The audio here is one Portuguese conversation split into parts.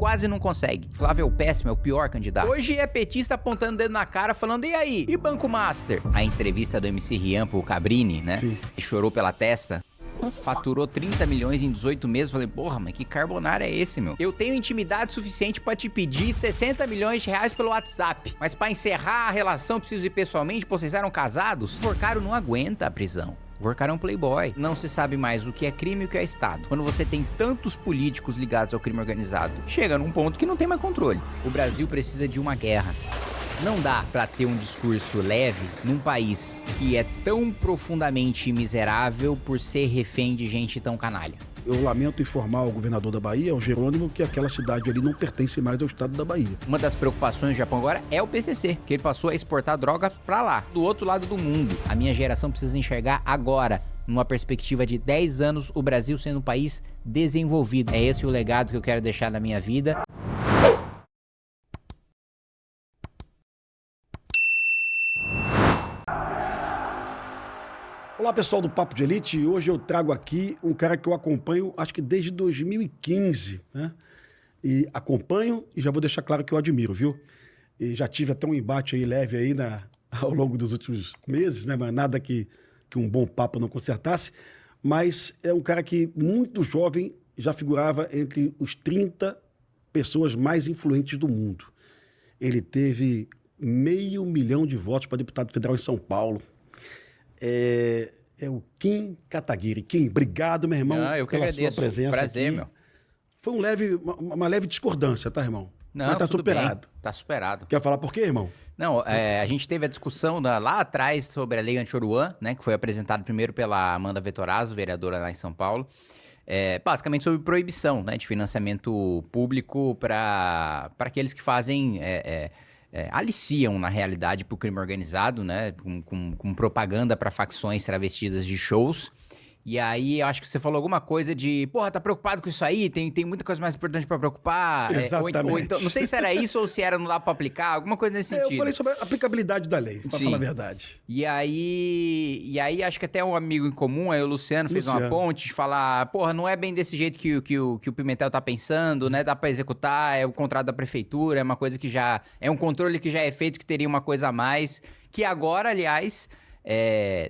quase não consegue. Flávio é o péssimo, é o pior candidato. Hoje é petista apontando o dedo na cara, falando, e aí? E Banco Master? A entrevista do MC Rian pro Cabrini, né? Sim. Que chorou pela testa. Faturou 30 milhões em 18 meses. Falei, porra, mas que carbonara é esse, meu? Eu tenho intimidade suficiente pra te pedir 60 milhões de reais pelo WhatsApp. Mas pra encerrar a relação, preciso ir pessoalmente? Pô, vocês eram casados? O Porcaro não aguenta a prisão. O Porcaro é um playboy. Não se sabe mais o que é crime e o que é Estado. Quando você tem tantos políticos ligados ao crime organizado, chega num ponto que não tem mais controle. O Brasil precisa de uma guerra. Não dá pra ter um discurso leve num país que é tão profundamente miserável por ser refém de gente tão canalha. Eu lamento informar ao governador da Bahia, ao Jerônimo, que aquela cidade ali não pertence mais ao estado da Bahia. Uma das preocupações do Japão agora é o PCC, que ele passou a exportar droga pra lá, do outro lado do mundo. A minha geração precisa enxergar agora, numa perspectiva de 10 anos, o Brasil sendo um país desenvolvido. É esse o legado que eu quero deixar na minha vida. Olá pessoal do Papo de Elite, hoje eu trago aqui um cara que eu acompanho acho que desde 2015, né? E acompanho e já vou deixar claro que eu admiro, viu? E já tive até um embate aí leve aí ao longo dos últimos meses, né? Mas nada que um bom papo não consertasse. Mas é um cara que muito jovem já figurava entre os 30 pessoas mais influentes do mundo. Ele teve 500 mil de votos para deputado federal em São Paulo. É o Kim Kataguiri. Kim, obrigado, meu irmão, eu que pela agradeço. sua presença Prazer, aqui. meu. Foi uma leve discordância, tá, irmão? Não, mas tá tudo superado. bem. Tá superado. Quer falar por quê, irmão? Não, a gente teve a discussão lá atrás sobre a lei anti-Oruan, né, que foi apresentada primeiro pela Amanda Vettorazzo, vereadora lá em São Paulo, basicamente sobre proibição, né, de financiamento público para aqueles que fazem... aliciam, na realidade, pro crime organizado, né? Com propaganda para facções travestidas de shows. E aí, eu acho que você falou alguma coisa de, porra, tá preocupado com isso aí? Tem muita coisa mais importante pra preocupar. Exatamente. Ou então, não sei se era isso ou se era não dá pra aplicar, alguma coisa nesse sentido. Eu falei sobre a aplicabilidade da lei, pra falar a verdade. E aí, acho que até um amigo em comum, aí o Luciano fez uma ponte de falar, porra, não é bem desse jeito que o Pimentel tá pensando, né? Dá pra executar, é o contrato da prefeitura, é uma coisa que já... É um controle que já é feito, que teria uma coisa a mais, que agora, aliás...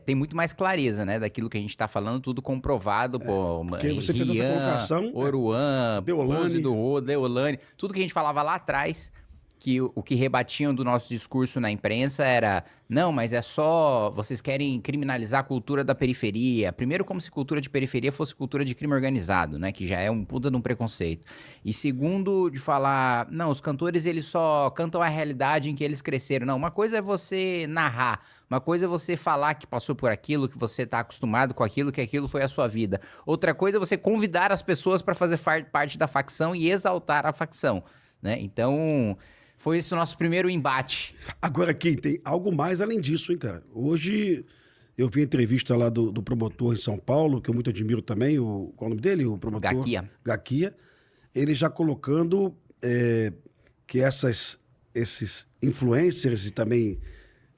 tem muito mais clareza, né, daquilo que a gente tá falando, tudo comprovado, porque você fez essa colocação, Oruan, Deolane, tudo que a gente falava lá atrás, que o que rebatiam do nosso discurso na imprensa era, não, mas é só, vocês querem criminalizar a cultura da periferia, primeiro como se cultura de periferia fosse cultura de crime organizado, né, que já é um puta de um preconceito, e segundo de falar, não, os cantores eles só cantam a realidade em que eles cresceram, não, uma coisa é você narrar, uma coisa é você falar que passou por aquilo, que você tá acostumado com aquilo, que aquilo foi a sua vida. Outra coisa é você convidar as pessoas para fazer parte da facção e exaltar a facção, né? Então, foi esse o nosso primeiro embate. Agora, Kim, tem algo mais além disso, hein, cara? Hoje, eu vi a entrevista lá do promotor em São Paulo, que eu muito admiro também, qual é o nome dele? O promotor? Gaquia. Ele já colocando que esses influencers e também...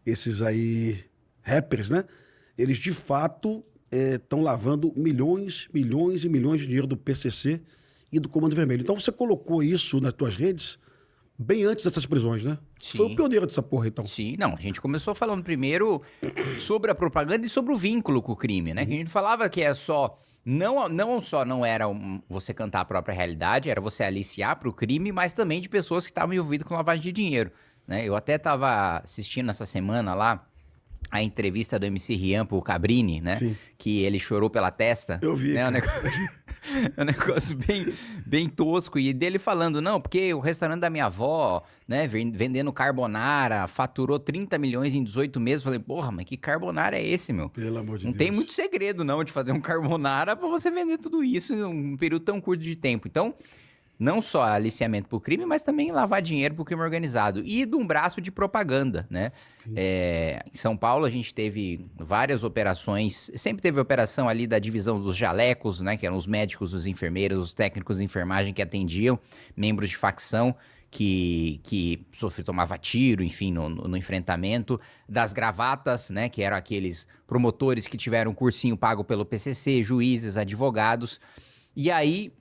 esses aí rappers, né? Eles, de fato, estão lavando milhões e milhões de dinheiro do PCC e do Comando Vermelho. Então, você colocou isso nas tuas redes bem antes dessas prisões, né? Sim. Foi o pioneiro dessa porra, então. Sim, não, a gente começou falando primeiro sobre a propaganda e sobre o vínculo com o crime, né? Que a gente falava que é só... Não só não era você cantar a própria realidade, era você aliciar para o crime, mas também de pessoas que estavam envolvidas com lavagem de dinheiro. Né? Eu até tava assistindo essa semana lá a entrevista do MC Rian pro Cabrini, né? Sim. Que ele chorou pela testa. Eu vi. Né? Um negócio bem tosco. E dele falando, não, porque o restaurante da minha avó, né, vendendo carbonara, faturou 30 milhões em 18 meses. Falei, porra, mas que carbonara é esse, meu? Pelo amor de Deus. Não tem muito segredo, não, de fazer um carbonara pra você vender tudo isso em um período tão curto de tempo. Então... não só aliciamento para o crime, mas também lavar dinheiro para o crime organizado. E de um braço de propaganda, né? Em São Paulo, a gente teve várias operações. Sempre teve operação ali da divisão dos jalecos, né? Que eram os médicos, os enfermeiros, os técnicos de enfermagem que atendiam membros de facção que tomava tiro, enfim, no enfrentamento. Das gravatas, né? Que eram aqueles promotores que tiveram um cursinho pago pelo PCC, juízes, advogados. E aí...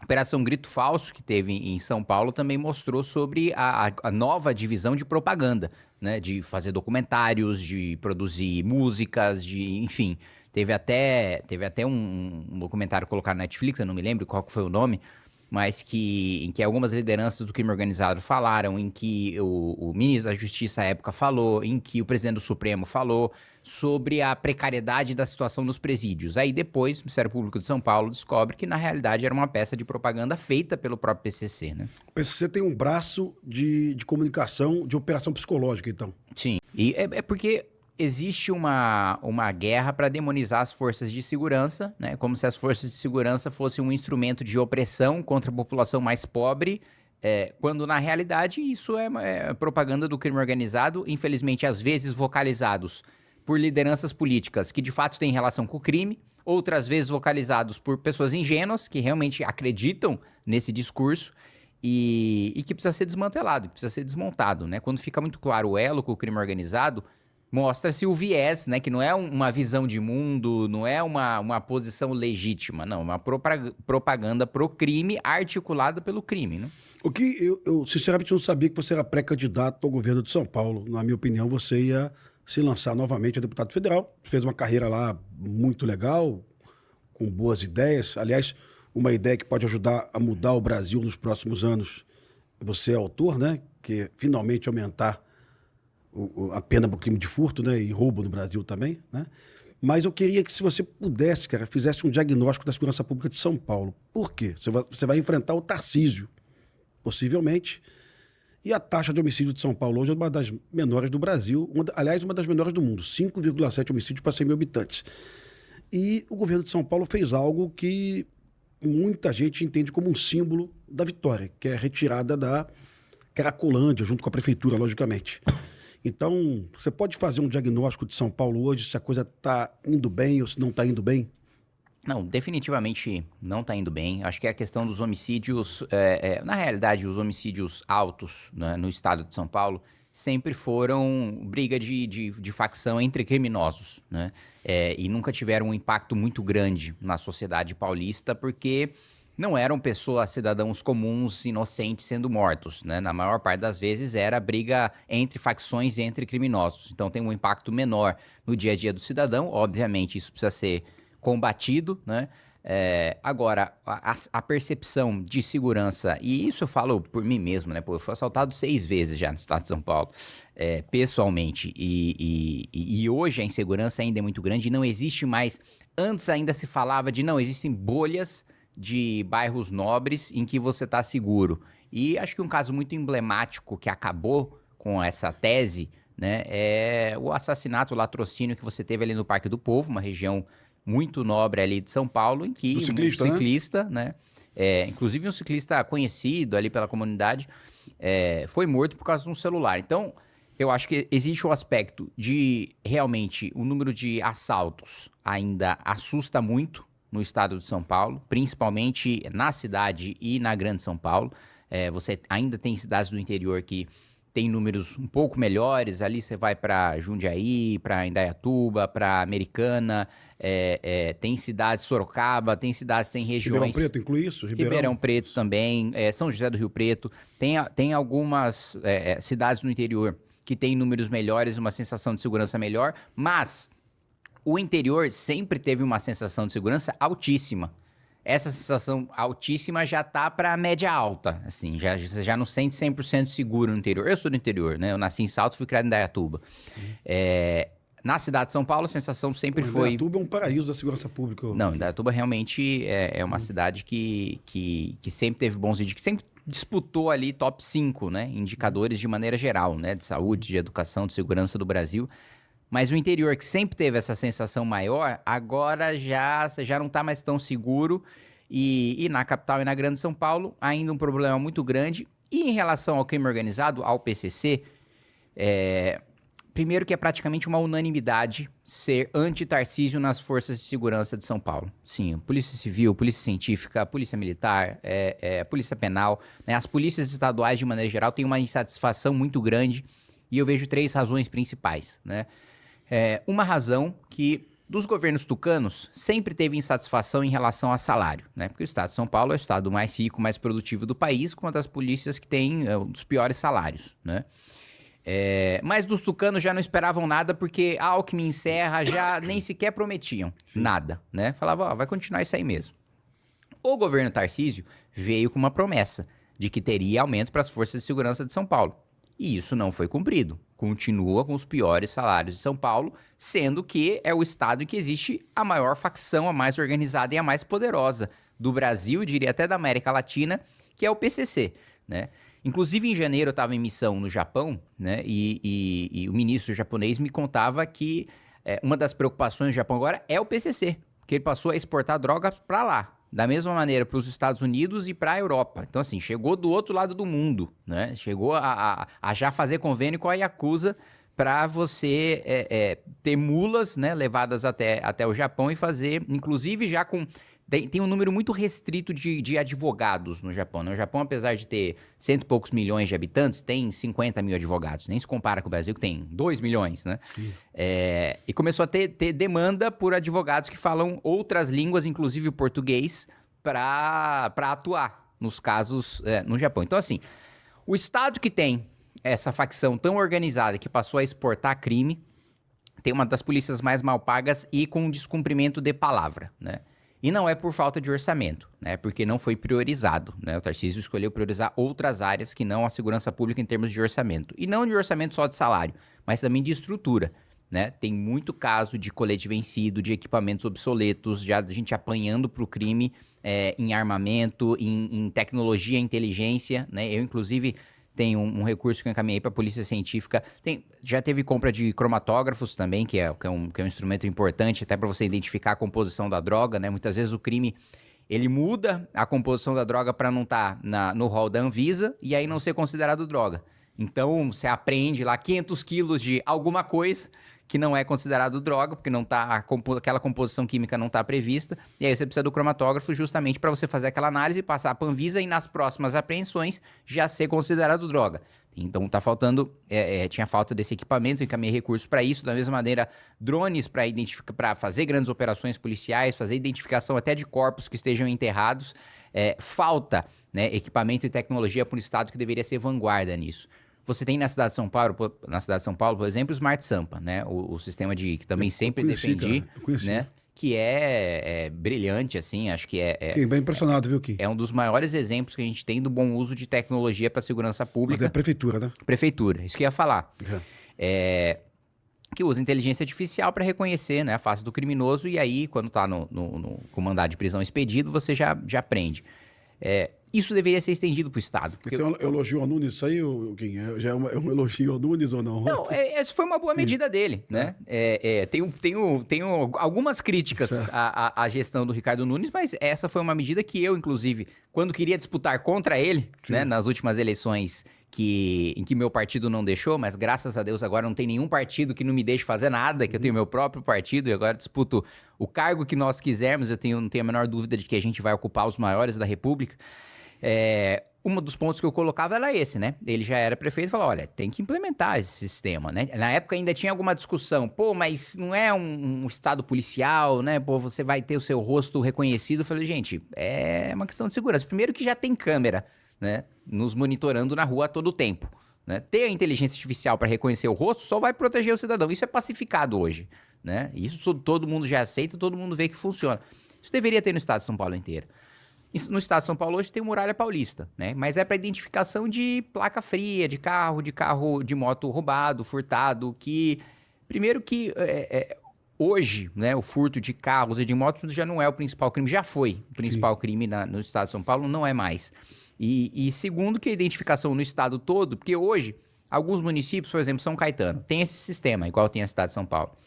Operação Grito Falso, que teve em São Paulo, também mostrou sobre a nova divisão de propaganda, né? De fazer documentários, de produzir músicas, enfim. Teve até um documentário colocado na Netflix, eu não me lembro qual foi o nome, mas em que algumas lideranças do crime organizado falaram, em que o ministro da Justiça à época falou, em que o presidente do Supremo falou sobre a precariedade da situação nos presídios. Aí depois o Ministério Público de São Paulo descobre que na realidade era uma peça de propaganda feita pelo próprio PCC, né? O PCC tem um braço de comunicação, de operação psicológica, então. Sim, e é porque existe uma guerra para demonizar as forças de segurança, né? Como se as forças de segurança fossem um instrumento de opressão contra a população mais pobre, quando na realidade isso é propaganda do crime organizado, infelizmente às vezes vocalizados por lideranças políticas que de fato têm relação com o crime, outras vezes vocalizados por pessoas ingênuas que realmente acreditam nesse discurso e que precisa ser desmantelado, que precisa ser desmontado, né? Quando fica muito claro o elo com o crime organizado, mostra-se o viés, né? Que não é uma visão de mundo, não é uma posição legítima, não. Uma propaganda pro crime articulada pelo crime, né? O que eu sinceramente não sabia que você era pré-candidato ao governo de São Paulo. Na minha opinião, você ia se lançar novamente a deputado federal. Fez uma carreira lá muito legal, com boas ideias. Aliás, uma ideia que pode ajudar a mudar o Brasil nos próximos anos. Você é autor, né? Que é finalmente aumentar a pena por crime de furto, né, e roubo no Brasil também, né? Mas eu queria que, se você pudesse, cara, fizesse um diagnóstico da segurança pública de São Paulo. Por quê? Você vai enfrentar o Tarcísio, possivelmente, e a taxa de homicídio de São Paulo hoje é uma das menores do Brasil, aliás, uma das menores do mundo, 5,7 homicídios para 100 mil habitantes. E o governo de São Paulo fez algo que muita gente entende como um símbolo da vitória, que é a retirada da Cracolândia, junto com a prefeitura, logicamente. Então, você pode fazer um diagnóstico de São Paulo hoje, se a coisa está indo bem ou se não está indo bem? Não, definitivamente não está indo bem. Acho que a questão dos homicídios, na realidade, os homicídios altos, né, no estado de São Paulo sempre foram briga de facção entre criminosos, né? E nunca tiveram um impacto muito grande na sociedade paulista, porque não eram pessoas, cidadãos comuns, inocentes sendo mortos, né? Na maior parte das vezes era briga entre facções e entre criminosos. Então tem um impacto menor no dia a dia do cidadão. Obviamente isso precisa ser combatido, né? Agora, a percepção de segurança, e isso eu falo por mim mesmo, né? Pô, eu fui assaltado 6 vezes já no estado de São Paulo, pessoalmente, e hoje a insegurança ainda é muito grande e não existe mais. Antes ainda se falava de não, existem bolhas de bairros nobres em que você está seguro. E acho que um caso muito emblemático que acabou com essa tese, né, é o assassinato, o latrocínio que você teve ali no Parque do Povo, uma região muito nobre ali de São Paulo, em que um ciclista, né? Inclusive um ciclista conhecido ali pela comunidade, foi morto por causa de um celular. Então, eu acho que existe o aspecto de, realmente, o número de assaltos ainda assusta muito no estado de São Paulo, principalmente na cidade e na Grande São Paulo. Você ainda tem cidades do interior que tem números um pouco melhores. Ali você vai para Jundiaí, para Indaiatuba, para Americana, tem cidades, Sorocaba, tem cidades, tem regiões... Ribeirão Preto inclui isso? Ribeirão Preto também, São José do Rio Preto. Tem algumas cidades no interior que tem números melhores, uma sensação de segurança melhor, mas o interior sempre teve uma sensação de segurança altíssima. Essa sensação altíssima já tá para média alta, assim, você já não sente 100% seguro no interior. Eu sou do interior, né? Eu nasci em Salto, fui criado em Indaiatuba. Na cidade de São Paulo, a sensação sempre foi... Indaiatuba é um paraíso da segurança pública. Não, Indaiatuba realmente é uma cidade que sempre teve bons indicadores, que sempre disputou ali top 5, né? Indicadores de maneira geral, né? De saúde, de educação, de segurança do Brasil. Mas o interior, que sempre teve essa sensação maior, agora você já não está mais tão seguro. E na capital e na Grande São Paulo, ainda um problema muito grande. E em relação ao crime organizado, ao PCC, primeiro que é praticamente uma unanimidade ser anti-Tarcísio nas forças de segurança de São Paulo. Sim, Polícia Civil, Polícia Científica, Polícia Militar, Polícia Penal, né? As polícias estaduais, de maneira geral, têm uma insatisfação muito grande. E eu vejo 3 razões principais, né? Uma razão que Dos governos tucanos, sempre teve insatisfação em relação a salário, né? Porque o estado de São Paulo é o estado mais rico, mais produtivo do país, com uma das polícias que tem um dos piores salários, né? Mas dos tucanos já não esperavam nada, porque Alckmin e Serra já nem sequer prometiam nada, né? Falavam, vai continuar isso aí mesmo. O governo Tarcísio veio com uma promessa de que teria aumento para as forças de segurança de São Paulo. E isso não foi cumprido. Continua com os piores salários de São Paulo, sendo que é o estado em que existe a maior facção, a mais organizada e a mais poderosa do Brasil, eu diria até da América Latina, que é o PCC, né? Inclusive, em janeiro, eu estava em missão no Japão, né? E o ministro japonês me contava que uma das preocupações do Japão agora é o PCC, porque ele passou a exportar drogas para lá. Da mesma maneira para os Estados Unidos e para a Europa. Então, assim, chegou do outro lado do mundo, né? Chegou a já fazer convênio com a Yakuza para você ter mulas, né, levadas até o Japão e fazer, inclusive já com... Tem um número muito restrito de advogados no Japão, né? O Japão, apesar de ter 100 e poucos milhões de habitantes, tem 50 mil advogados. Nem se compara com o Brasil, que tem 2 milhões, né? E começou a ter demanda por advogados que falam outras línguas, inclusive o português, para atuar nos casos no Japão. Então, assim, o estado que tem essa facção tão organizada que passou a exportar crime, tem uma das polícias mais mal pagas e com um descumprimento de palavra, né? E não é por falta de orçamento, né? Porque não foi priorizado, né? O Tarcísio escolheu priorizar outras áreas que não a segurança pública em termos de orçamento. E não de orçamento só de salário, mas também de estrutura, né? Tem muito caso de colete vencido, de equipamentos obsoletos, já a gente apanhando para o crime em armamento, em tecnologia, inteligência, né? Eu, inclusive... Tem um recurso que eu encaminhei para a polícia científica. Já teve compra de cromatógrafos também, que é um instrumento importante até para você identificar a composição da droga, né? Muitas vezes o crime, ele muda a composição da droga para não estar no rol da Anvisa e aí não ser considerado droga. Então, você apreende lá 500 quilos de alguma coisa que não é considerado droga, porque não tá, aquela composição química não está prevista, e aí você precisa do cromatógrafo justamente para você fazer aquela análise, passar para a Anvisa e nas próximas apreensões já ser considerado droga. Então tá faltando, tinha falta desse equipamento, encaminhei recursos para isso, da mesma maneira drones para fazer grandes operações policiais, fazer identificação até de corpos que estejam enterrados, falta, né, equipamento e tecnologia para um estado que deveria ser vanguarda nisso. Você tem na cidade de São Paulo, por exemplo, o Smart Sampa, né? O sistema que também sempre defendi, né? Que é brilhante, assim, acho que Fiquei bem impressionado, viu, Kim? É um dos maiores exemplos que a gente tem do bom uso de tecnologia para segurança pública. Mas é prefeitura, né? Prefeitura, isso que eu ia falar. Que usa inteligência artificial para reconhecer, né, a face do criminoso e aí, quando está com mandado de prisão expedido, você já prende. Isso deveria ser estendido para o Estado. Porque tem um elogio ao Nunes, isso aí, Kim? Já é um elogio ao Nunes ou não? Não, essa foi uma boa medida dele, né? Tenho algumas críticas à gestão do Ricardo Nunes, mas essa foi uma medida que eu, inclusive, quando queria disputar contra ele, né, nas últimas eleições em que meu partido não deixou, mas graças a Deus agora não tem nenhum partido que não me deixe fazer nada, que eu tenho meu próprio partido e agora disputo o cargo que nós quisermos, não tenho a menor dúvida de que a gente vai ocupar os maiores da República. Um dos pontos que eu colocava era esse, né? Ele já era prefeito e falou, olha, tem que implementar esse sistema, né? Na época ainda tinha alguma discussão, mas não é um estado policial, né? Você vai ter o seu rosto reconhecido. Eu falei, gente, é uma questão de segurança. Primeiro que já tem câmera, né? Nos monitorando na rua a todo tempo, né? Ter a inteligência artificial para reconhecer o rosto só vai proteger o cidadão. Isso é pacificado hoje, né? Isso todo mundo já aceita, todo mundo vê que funciona. Isso deveria ter no estado de São Paulo inteiro. No estado de São Paulo hoje tem o Muralha Paulista, né? Mas é para identificação de placa fria, de carro, de moto roubado, furtado, que... Primeiro que hoje, né, o furto de carros e de motos já não é o principal crime, já foi o principal crime no estado de São Paulo, não é mais. E segundo que a identificação no estado todo, porque hoje, alguns municípios, por exemplo, São Caetano, tem esse sistema, igual tem a cidade de São Paulo.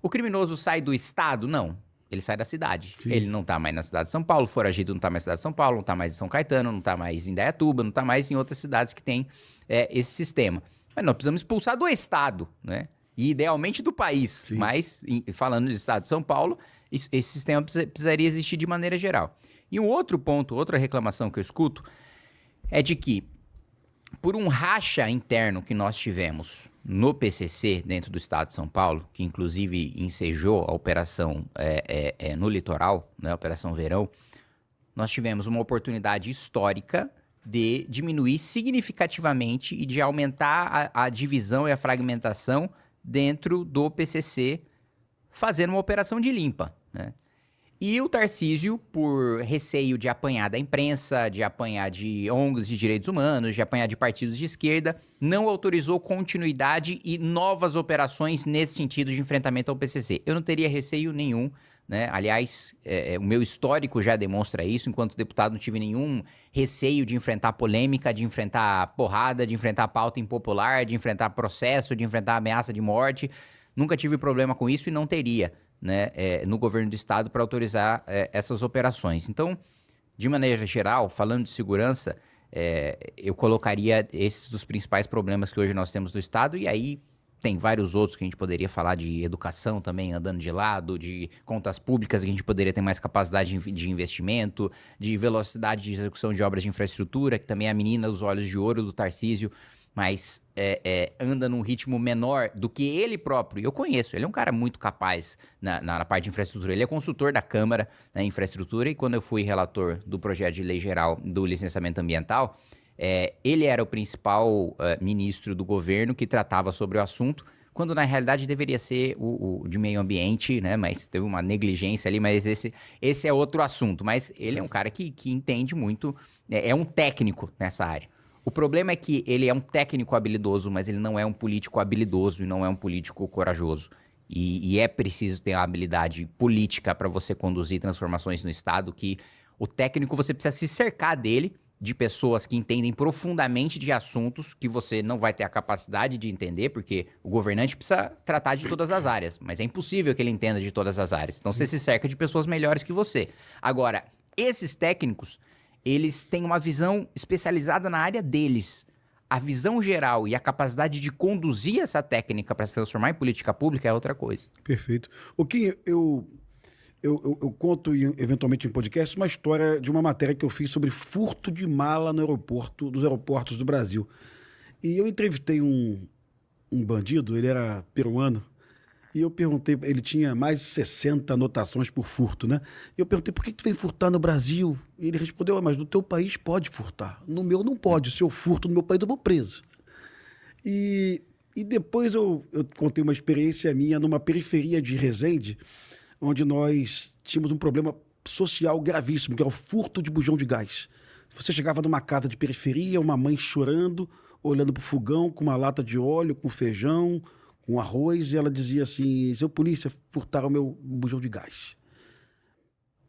O criminoso sai do estado? Não. Ele sai da cidade. Sim. Ele não tá mais na cidade de São Paulo, foragido não tá mais na cidade de São Paulo, não tá mais em São Caetano, não tá mais em Indaiatuba, não tá mais em outras cidades que tem esse sistema. Mas nós precisamos expulsar do estado, né? E idealmente do país. Sim. Mas, falando do estado de São Paulo, esse sistema precisaria existir de maneira geral. E um outro ponto, outra reclamação que eu escuto, é de que por um racha interno que nós tivemos no PCC, dentro do estado de São Paulo, que inclusive ensejou a operação no litoral, né, a Operação Verão, nós tivemos uma oportunidade histórica de diminuir significativamente e de aumentar a divisão e a fragmentação dentro do PCC, fazendo uma operação de limpa, né? E o Tarcísio, por receio de apanhar da imprensa, de apanhar de ONGs de direitos humanos, de apanhar de partidos de esquerda, não autorizou continuidade e novas operações nesse sentido de enfrentamento ao PCC. Eu não teria receio nenhum, né? Aliás, o meu histórico já demonstra isso. Enquanto deputado, não tive nenhum receio de enfrentar polêmica, de enfrentar porrada, de enfrentar pauta impopular, de enfrentar processo, de enfrentar ameaça de morte. Nunca tive problema com isso e não teria, né, no governo do estado para autorizar essas operações. Então, de maneira geral, falando de segurança, eu colocaria esses dos principais problemas que hoje nós temos no estado, e aí tem vários outros que a gente poderia falar de educação também, andando de lado, de contas públicas que a gente poderia ter mais capacidade de investimento, de velocidade de execução de obras de infraestrutura, que também é a menina dos olhos de ouro do Tarcísio, mas anda num ritmo menor do que ele próprio. Eu conheço, ele é um cara muito capaz na parte de infraestrutura. Ele é consultor da Câmara na infraestrutura, e quando eu fui relator do projeto de lei geral do licenciamento ambiental, ele era o principal ministro do governo que tratava sobre o assunto, quando na realidade deveria ser o de meio ambiente, né? Mas teve uma negligência ali, mas esse é outro assunto. Mas ele é um cara que entende muito, é um técnico nessa área. O problema é que ele é um técnico habilidoso, mas ele não é um político habilidoso e não é um político corajoso. E é preciso ter uma habilidade política para você conduzir transformações no Estado, que o técnico você precisa se cercar dele, de pessoas que entendem profundamente de assuntos que você não vai ter a capacidade de entender, porque o governante precisa tratar de todas as áreas, mas é impossível que ele entenda de todas as áreas. Então você se cerca de pessoas melhores que você. Agora, esses técnicos, eles têm uma visão especializada na área deles. A visão geral e a capacidade de conduzir essa técnica para se transformar em política pública é outra coisa. Perfeito. O que eu conto eventualmente em podcast uma história de uma matéria que eu fiz sobre furto de mala no aeroporto, dos aeroportos do Brasil. E eu entrevistei um bandido, ele era peruano, e eu perguntei, ele tinha mais de 60 anotações por furto, né? E eu perguntei, por que tu vem furtar no Brasil? E ele respondeu, mas no teu país pode furtar. No meu não pode. Se eu furto no meu país, eu vou preso. E depois eu contei uma experiência minha numa periferia de Resende, onde nós tínhamos um problema social gravíssimo, que era o furto de bujão de gás. Você chegava numa casa de periferia, uma mãe chorando, olhando para o fogão, com uma lata de óleo, com feijão, com arroz, e ela dizia assim, seu polícia, furtaram o meu bujão de gás.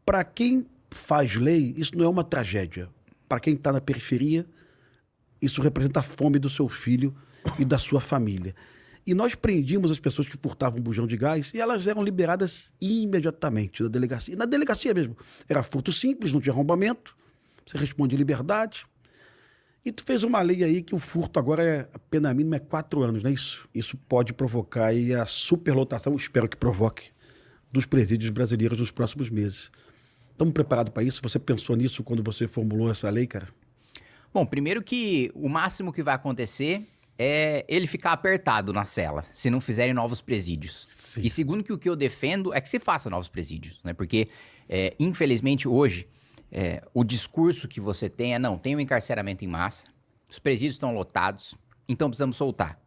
Para quem faz lei, isso não é uma tragédia. Para quem está na periferia, isso representa a fome do seu filho e da sua família. E nós prendíamos as pessoas que furtavam bujão de gás e elas eram liberadas imediatamente da delegacia. E na delegacia mesmo. Era furto simples, não tinha arrombamento, você responde em liberdade. E tu fez uma lei aí que o furto agora, a pena mínima é 4 anos, não é isso? Isso pode provocar aí a superlotação, espero que provoque, dos presídios brasileiros nos próximos meses. Estamos preparados para isso? Você pensou nisso quando você formulou essa lei, cara? Bom, primeiro que o máximo que vai acontecer é ele ficar apertado na cela, se não fizerem novos presídios. Sim. E segundo que o que eu defendo é que se faça novos presídios, né? Porque, infelizmente, hoje, o discurso que você tem não, tem um encarceramento em massa, os presídios estão lotados, então precisamos soltar.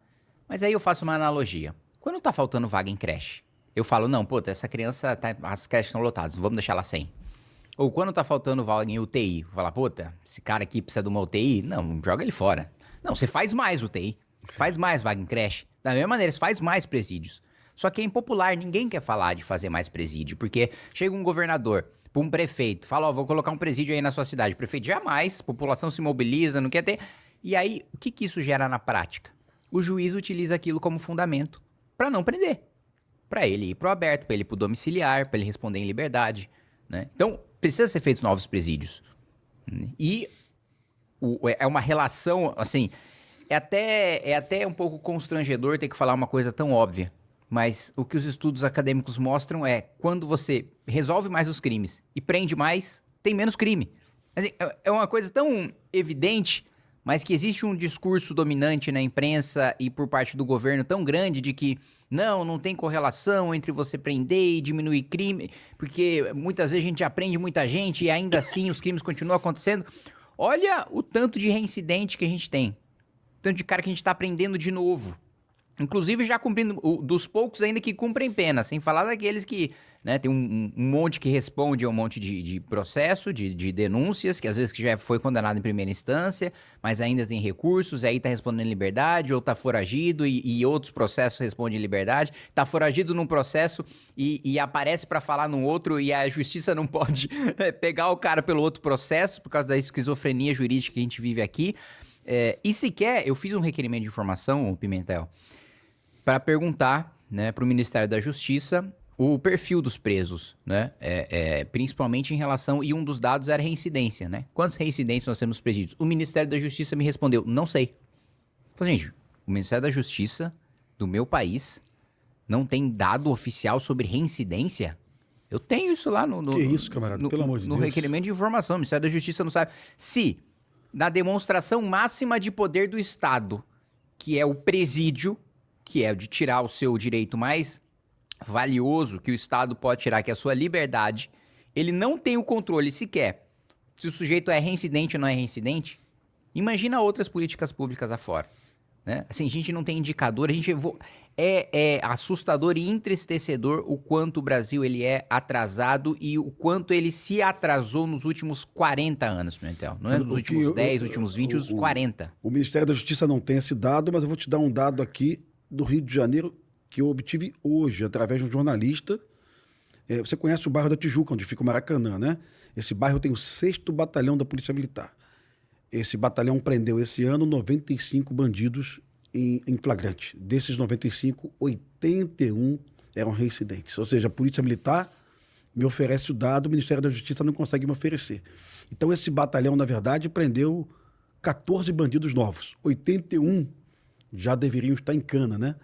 Mas aí eu faço uma analogia. Quando tá faltando vaga em creche, eu falo, não, pô, essa criança, as creches estão lotadas, vamos deixar ela sem. Ou quando tá faltando vaga em UTI, vou falar, puta, esse cara aqui precisa de uma UTI, não, joga ele fora. Não, você faz mais UTI, faz mais vaga em creche. Da mesma maneira, você faz mais presídios. Só que é impopular, ninguém quer falar de fazer mais presídio, porque chega um governador, um prefeito, fala, ó, vou colocar um presídio aí na sua cidade. O prefeito jamais, a população se mobiliza, não quer ter. E aí, o que isso gera na prática? O juiz utiliza aquilo como fundamento para não prender. Para ele ir pro aberto, para ele ir pro domiciliar, para ele responder em liberdade, né? Então, precisa ser feitos novos presídios. E é uma relação, assim, é até um pouco constrangedor ter que falar uma coisa tão óbvia. Mas o que os estudos acadêmicos mostram é quando você resolve mais os crimes e prende mais, tem menos crime. Assim, é uma coisa tão evidente, mas que existe um discurso dominante na imprensa e por parte do governo tão grande de que não tem correlação entre você prender e diminuir crime, porque muitas vezes a gente aprende muita gente e ainda assim os crimes continuam acontecendo. Olha o tanto de reincidente que a gente tem. O tanto de cara que a gente tá aprendendo de novo. Inclusive já cumprindo, dos poucos ainda que cumprem pena, sem falar daqueles que, né, tem um monte que responde a um monte de processo, de denúncias, que às vezes que já foi condenado em primeira instância, mas ainda tem recursos, e aí tá respondendo em liberdade, ou tá foragido, e outros processos respondem em liberdade, tá foragido num processo e aparece para falar num outro, e a justiça não pode pegar o cara pelo outro processo, por causa da esquizofrenia jurídica que a gente vive aqui. E sequer, eu fiz um requerimento de informação, Pimentel, para perguntar, né, para o Ministério da Justiça o perfil dos presos, né, principalmente em relação, e um dos dados era reincidência, né, quantos reincidentes nós temos presídios? O Ministério da Justiça me respondeu, não sei. Eu falei, gente, o Ministério da Justiça do meu país não tem dado oficial sobre reincidência? Eu tenho isso lá no que isso, camarada, pelo amor de Deus. No requerimento de informação, o Ministério da Justiça não sabe. Se, na demonstração máxima de poder do Estado, que é o presídio, que é o de tirar o seu direito mais valioso que o Estado pode tirar, que é a sua liberdade, ele não tem o controle sequer se o sujeito é reincidente ou não é reincidente. Imagina outras políticas públicas afora, né? Assim, a gente não tem indicador, é assustador e entristecedor o quanto o Brasil ele é atrasado e o quanto ele se atrasou nos últimos 40 anos, Pimentel. Não é nos últimos 10, últimos 20, os 40. O Ministério da Justiça não tem esse dado, mas eu vou te dar um dado aqui do Rio de Janeiro, que eu obtive hoje, através de um jornalista. Você conhece o bairro da Tijuca, onde fica o Maracanã, né? Esse bairro tem o 6º Batalhão da Polícia Militar. Esse batalhão prendeu esse ano 95 bandidos em flagrante. Desses 95, 81 eram reincidentes. Ou seja, a Polícia Militar me oferece o dado, o Ministério da Justiça não consegue me oferecer. Então esse batalhão, na verdade, prendeu 14 bandidos novos. 81 já deveriam estar em cana, né?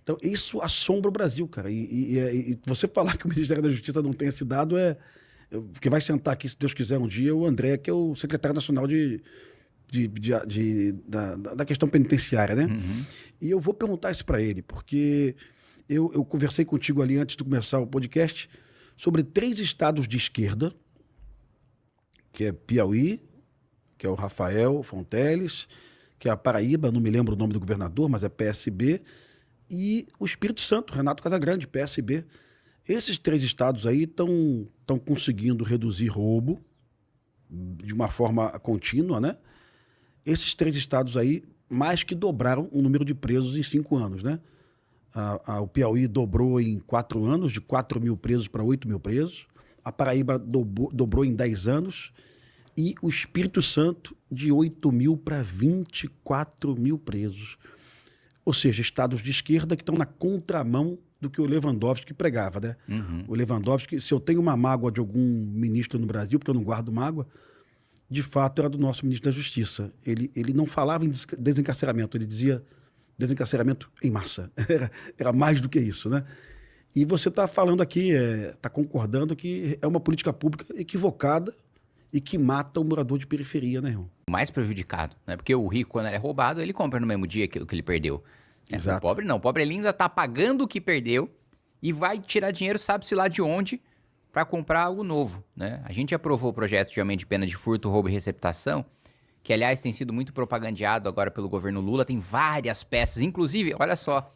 Então, isso assombra o Brasil, cara. E você falar que o Ministério da Justiça não tem esse dado porque vai sentar aqui, se Deus quiser, um dia, o André, que é o secretário nacional da questão penitenciária, né? Uhum. E eu vou perguntar isso para ele, porque eu conversei contigo ali antes de começar o podcast sobre 3 estados de esquerda, que é Piauí, que é o Rafael Fonteles, que é a Paraíba, não me lembro o nome do governador, mas é PSB, e o Espírito Santo, Renato Casagrande, PSB. Esses 3 estados aí estão conseguindo reduzir roubo de uma forma contínua, né? Esses 3 estados aí mais que dobraram o número de presos em 5 anos, né? O Piauí dobrou em 4 anos, de 4 mil presos para 8 mil presos. A Paraíba dobrou em 10 anos. E o Espírito Santo, de 8 mil para 24 mil presos. Ou seja, estados de esquerda que estão na contramão do que o Lewandowski pregava, né? Uhum. O Lewandowski, se eu tenho uma mágoa de algum ministro no Brasil, porque eu não guardo mágoa, de fato era do nosso ministro da Justiça. Ele não falava em desencarceramento, ele dizia desencarceramento em massa. Era mais do que isso, né? E você está falando aqui, está concordando que é uma política pública equivocada e que mata o morador de periferia, né, irmão? Mais prejudicado, né? Porque o rico, quando ele é roubado, ele compra no mesmo dia que ele perdeu. Exato. O pobre não. O pobre ele ainda tá pagando o que perdeu e vai tirar dinheiro, sabe-se lá de onde, para comprar algo novo, né? A gente aprovou o projeto de aumento de pena de furto, roubo e receptação, que, aliás, tem sido muito propagandeado agora pelo governo Lula. Tem várias peças, inclusive, olha só,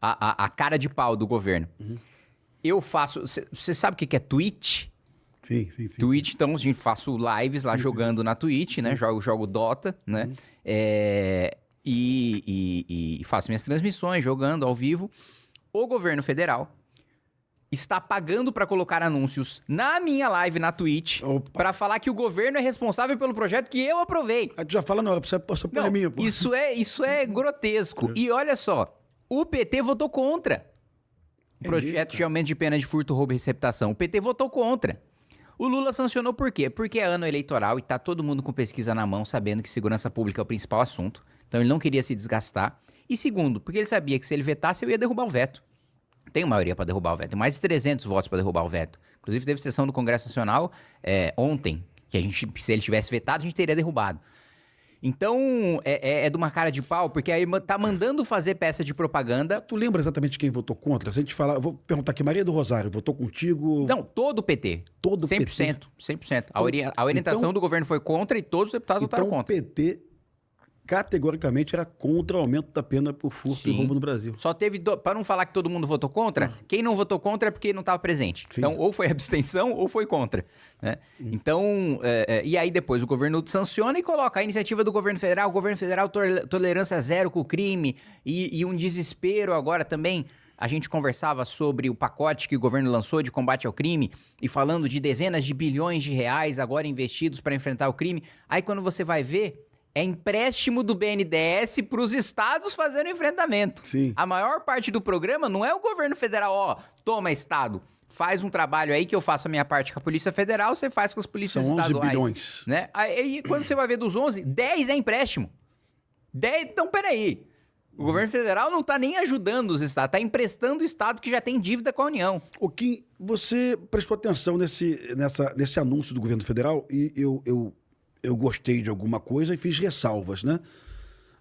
a cara de pau do governo. Uhum. Eu faço... Você sabe o que é Twitch? Sim. Twitch, então, a gente faço lives lá jogando na Twitch, né? Jogo Dota, né? E faço minhas transmissões jogando ao vivo. O governo federal está pagando para colocar anúncios na minha live na Twitch para falar que o governo é responsável pelo projeto que eu aprovei. Aí tu já fala, não, essa porra é minha, pô. Isso é grotesco. E olha só, o PT votou contra o projeto de aumento de pena de furto, roubo e receptação. O PT votou contra. O Lula sancionou por quê? Porque é ano eleitoral e tá todo mundo com pesquisa na mão, sabendo que segurança pública é o principal assunto. Então ele não queria se desgastar. E segundo, porque ele sabia que se ele vetasse, eu ia derrubar o veto. Tem maioria para derrubar o veto. Tem mais de 300 votos para derrubar o veto. Inclusive teve sessão do Congresso Nacional ontem, que se ele tivesse vetado, a gente teria derrubado. Então, é de uma cara de pau, porque aí tá mandando fazer peça de propaganda. Tu lembra exatamente quem votou contra? Se a gente falar, eu vou perguntar aqui, Maria do Rosário, votou contigo? Não, todo o PT. Todo o 100%, PT? 100%. A orientação do governo foi contra e todos os deputados votaram contra. Então o PT, categoricamente, era contra o aumento da pena por furto e roubo no Brasil. Só teve, para não falar que todo mundo votou contra, quem não votou contra é porque não estava presente. Sim. Então, ou foi abstenção ou foi contra. Né? Então, e aí depois o governo sanciona e coloca a iniciativa do governo federal, tolerância zero com o crime e um desespero agora também. A gente conversava sobre o pacote que o governo lançou de combate ao crime e falando de dezenas de bilhões de reais agora investidos para enfrentar o crime. Aí quando você vai ver, é empréstimo do BNDES para os estados fazerem o enfrentamento. Sim. A maior parte do programa não é o governo federal, toma estado, faz um trabalho aí que eu faço a minha parte com a Polícia Federal, você faz com as polícias estaduais. São 11 bilhões. Né? Aí quando você vai ver dos 11, 10 é empréstimo. 10, então peraí. O governo federal não está nem ajudando os estados, está emprestando o estado que já tem dívida com a União. O Kim, você prestou atenção nesse anúncio do governo federal e eu gostei de alguma coisa e fiz ressalvas, né?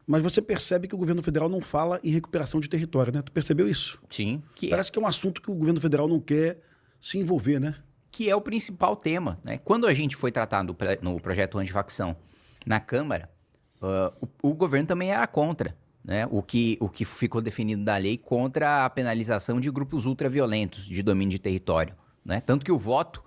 Mas você percebe que o governo federal não fala em recuperação de território, né? Tu percebeu isso? Sim. Parece que é um assunto que o governo federal não quer se envolver, né? Que é o principal tema, né? Quando a gente foi tratar no projeto antifacção na Câmara, o governo também era contra, né? O que ficou definido da lei contra a penalização de grupos ultraviolentos de domínio de território, né? Tanto que o voto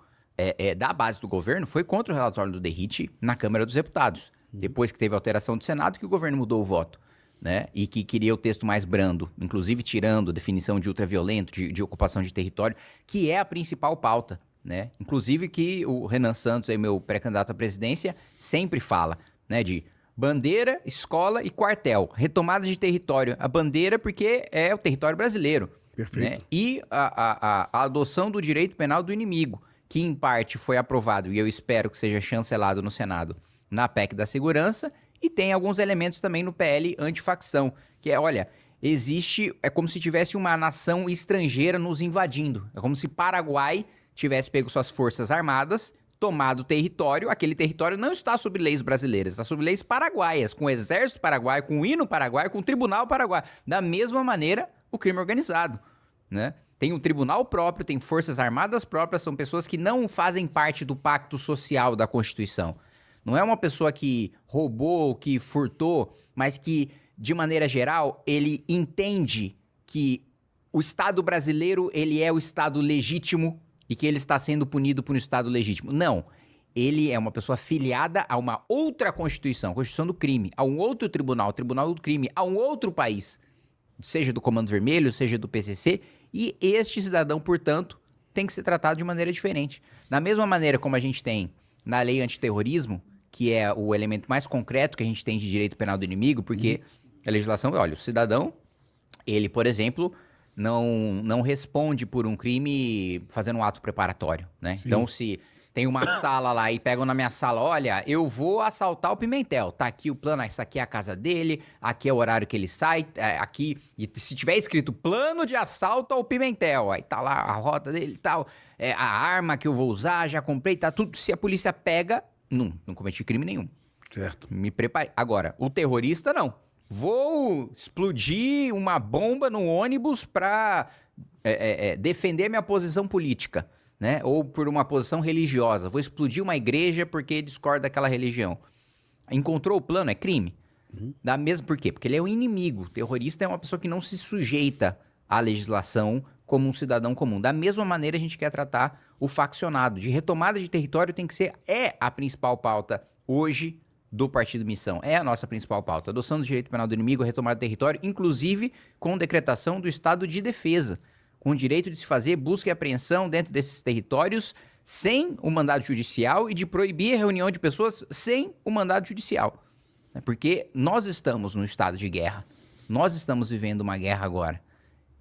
da base do governo foi contra o relatório do Derrite na Câmara dos Deputados. Depois que teve alteração do Senado, que o governo mudou o voto, né? E que queria o texto mais brando, inclusive tirando a definição de ultraviolento, de ocupação de território, que é a principal pauta, né? Inclusive que o Renan Santos, aí, meu pré-candidato à presidência, sempre fala, né? De bandeira, escola e quartel. Retomada de território. A bandeira porque é o território brasileiro. Perfeito. Né? E a adoção do direito penal do inimigo, que em parte foi aprovado, e eu espero que seja chancelado no Senado, na PEC da segurança, e tem alguns elementos também no PL antifacção, que olha, é como se tivesse uma nação estrangeira nos invadindo. É como se Paraguai tivesse pego suas forças armadas, tomado o território, aquele território não está sob leis brasileiras, está sob leis paraguaias, com o exército paraguaio, com o hino paraguaio, com o tribunal paraguaio. Da mesma maneira, o crime organizado, né? Tem um tribunal próprio, tem forças armadas próprias, são pessoas que não fazem parte do pacto social da Constituição. Não é uma pessoa que roubou, que furtou, mas que, de maneira geral, ele entende que o Estado brasileiro, ele é o Estado legítimo e que ele está sendo punido por um Estado legítimo. Não. Ele é uma pessoa filiada a uma outra Constituição, Constituição do crime, a um outro tribunal, Tribunal do crime, a um outro país, seja do Comando Vermelho, seja do PCC, e este cidadão, portanto, tem que ser tratado de maneira diferente. Da mesma maneira como a gente tem na lei antiterrorismo, que é o elemento mais concreto que a gente tem de direito penal do inimigo, porque a legislação, olha, o cidadão, ele, por exemplo, não responde por um crime fazendo um ato preparatório, né? Sim. Então, se tem uma sala lá e pegam na minha sala, olha, eu vou assaltar o Pimentel, tá aqui o plano, essa aqui é a casa dele, aqui é o horário que ele sai, aqui, e se tiver escrito plano de assalto ao Pimentel, aí tá lá a rota dele e tal, a arma que eu vou usar, já comprei, tá tudo, se a polícia pega, não cometi crime nenhum. Certo. Me preparei. Agora, o terrorista não. Vou explodir uma bomba no ônibus pra defender minha posição política, né? Ou por uma posição religiosa. Vou explodir uma igreja porque discorda daquela religião. Encontrou o plano? É crime. Por quê? Porque ele é um inimigo. O terrorista é uma pessoa que não se sujeita à legislação como um cidadão comum. Da mesma maneira, a gente quer tratar o faccionado. De retomada de território tem que ser... É a principal pauta hoje do Partido Missão. É a nossa principal pauta. Adoção do direito penal do inimigo, retomada do território, inclusive com decretação do estado de defesa, com o direito de se fazer busca e apreensão dentro desses territórios sem o mandado judicial e de proibir a reunião de pessoas sem o mandado judicial. Porque nós estamos no estado de guerra. Nós estamos vivendo uma guerra agora.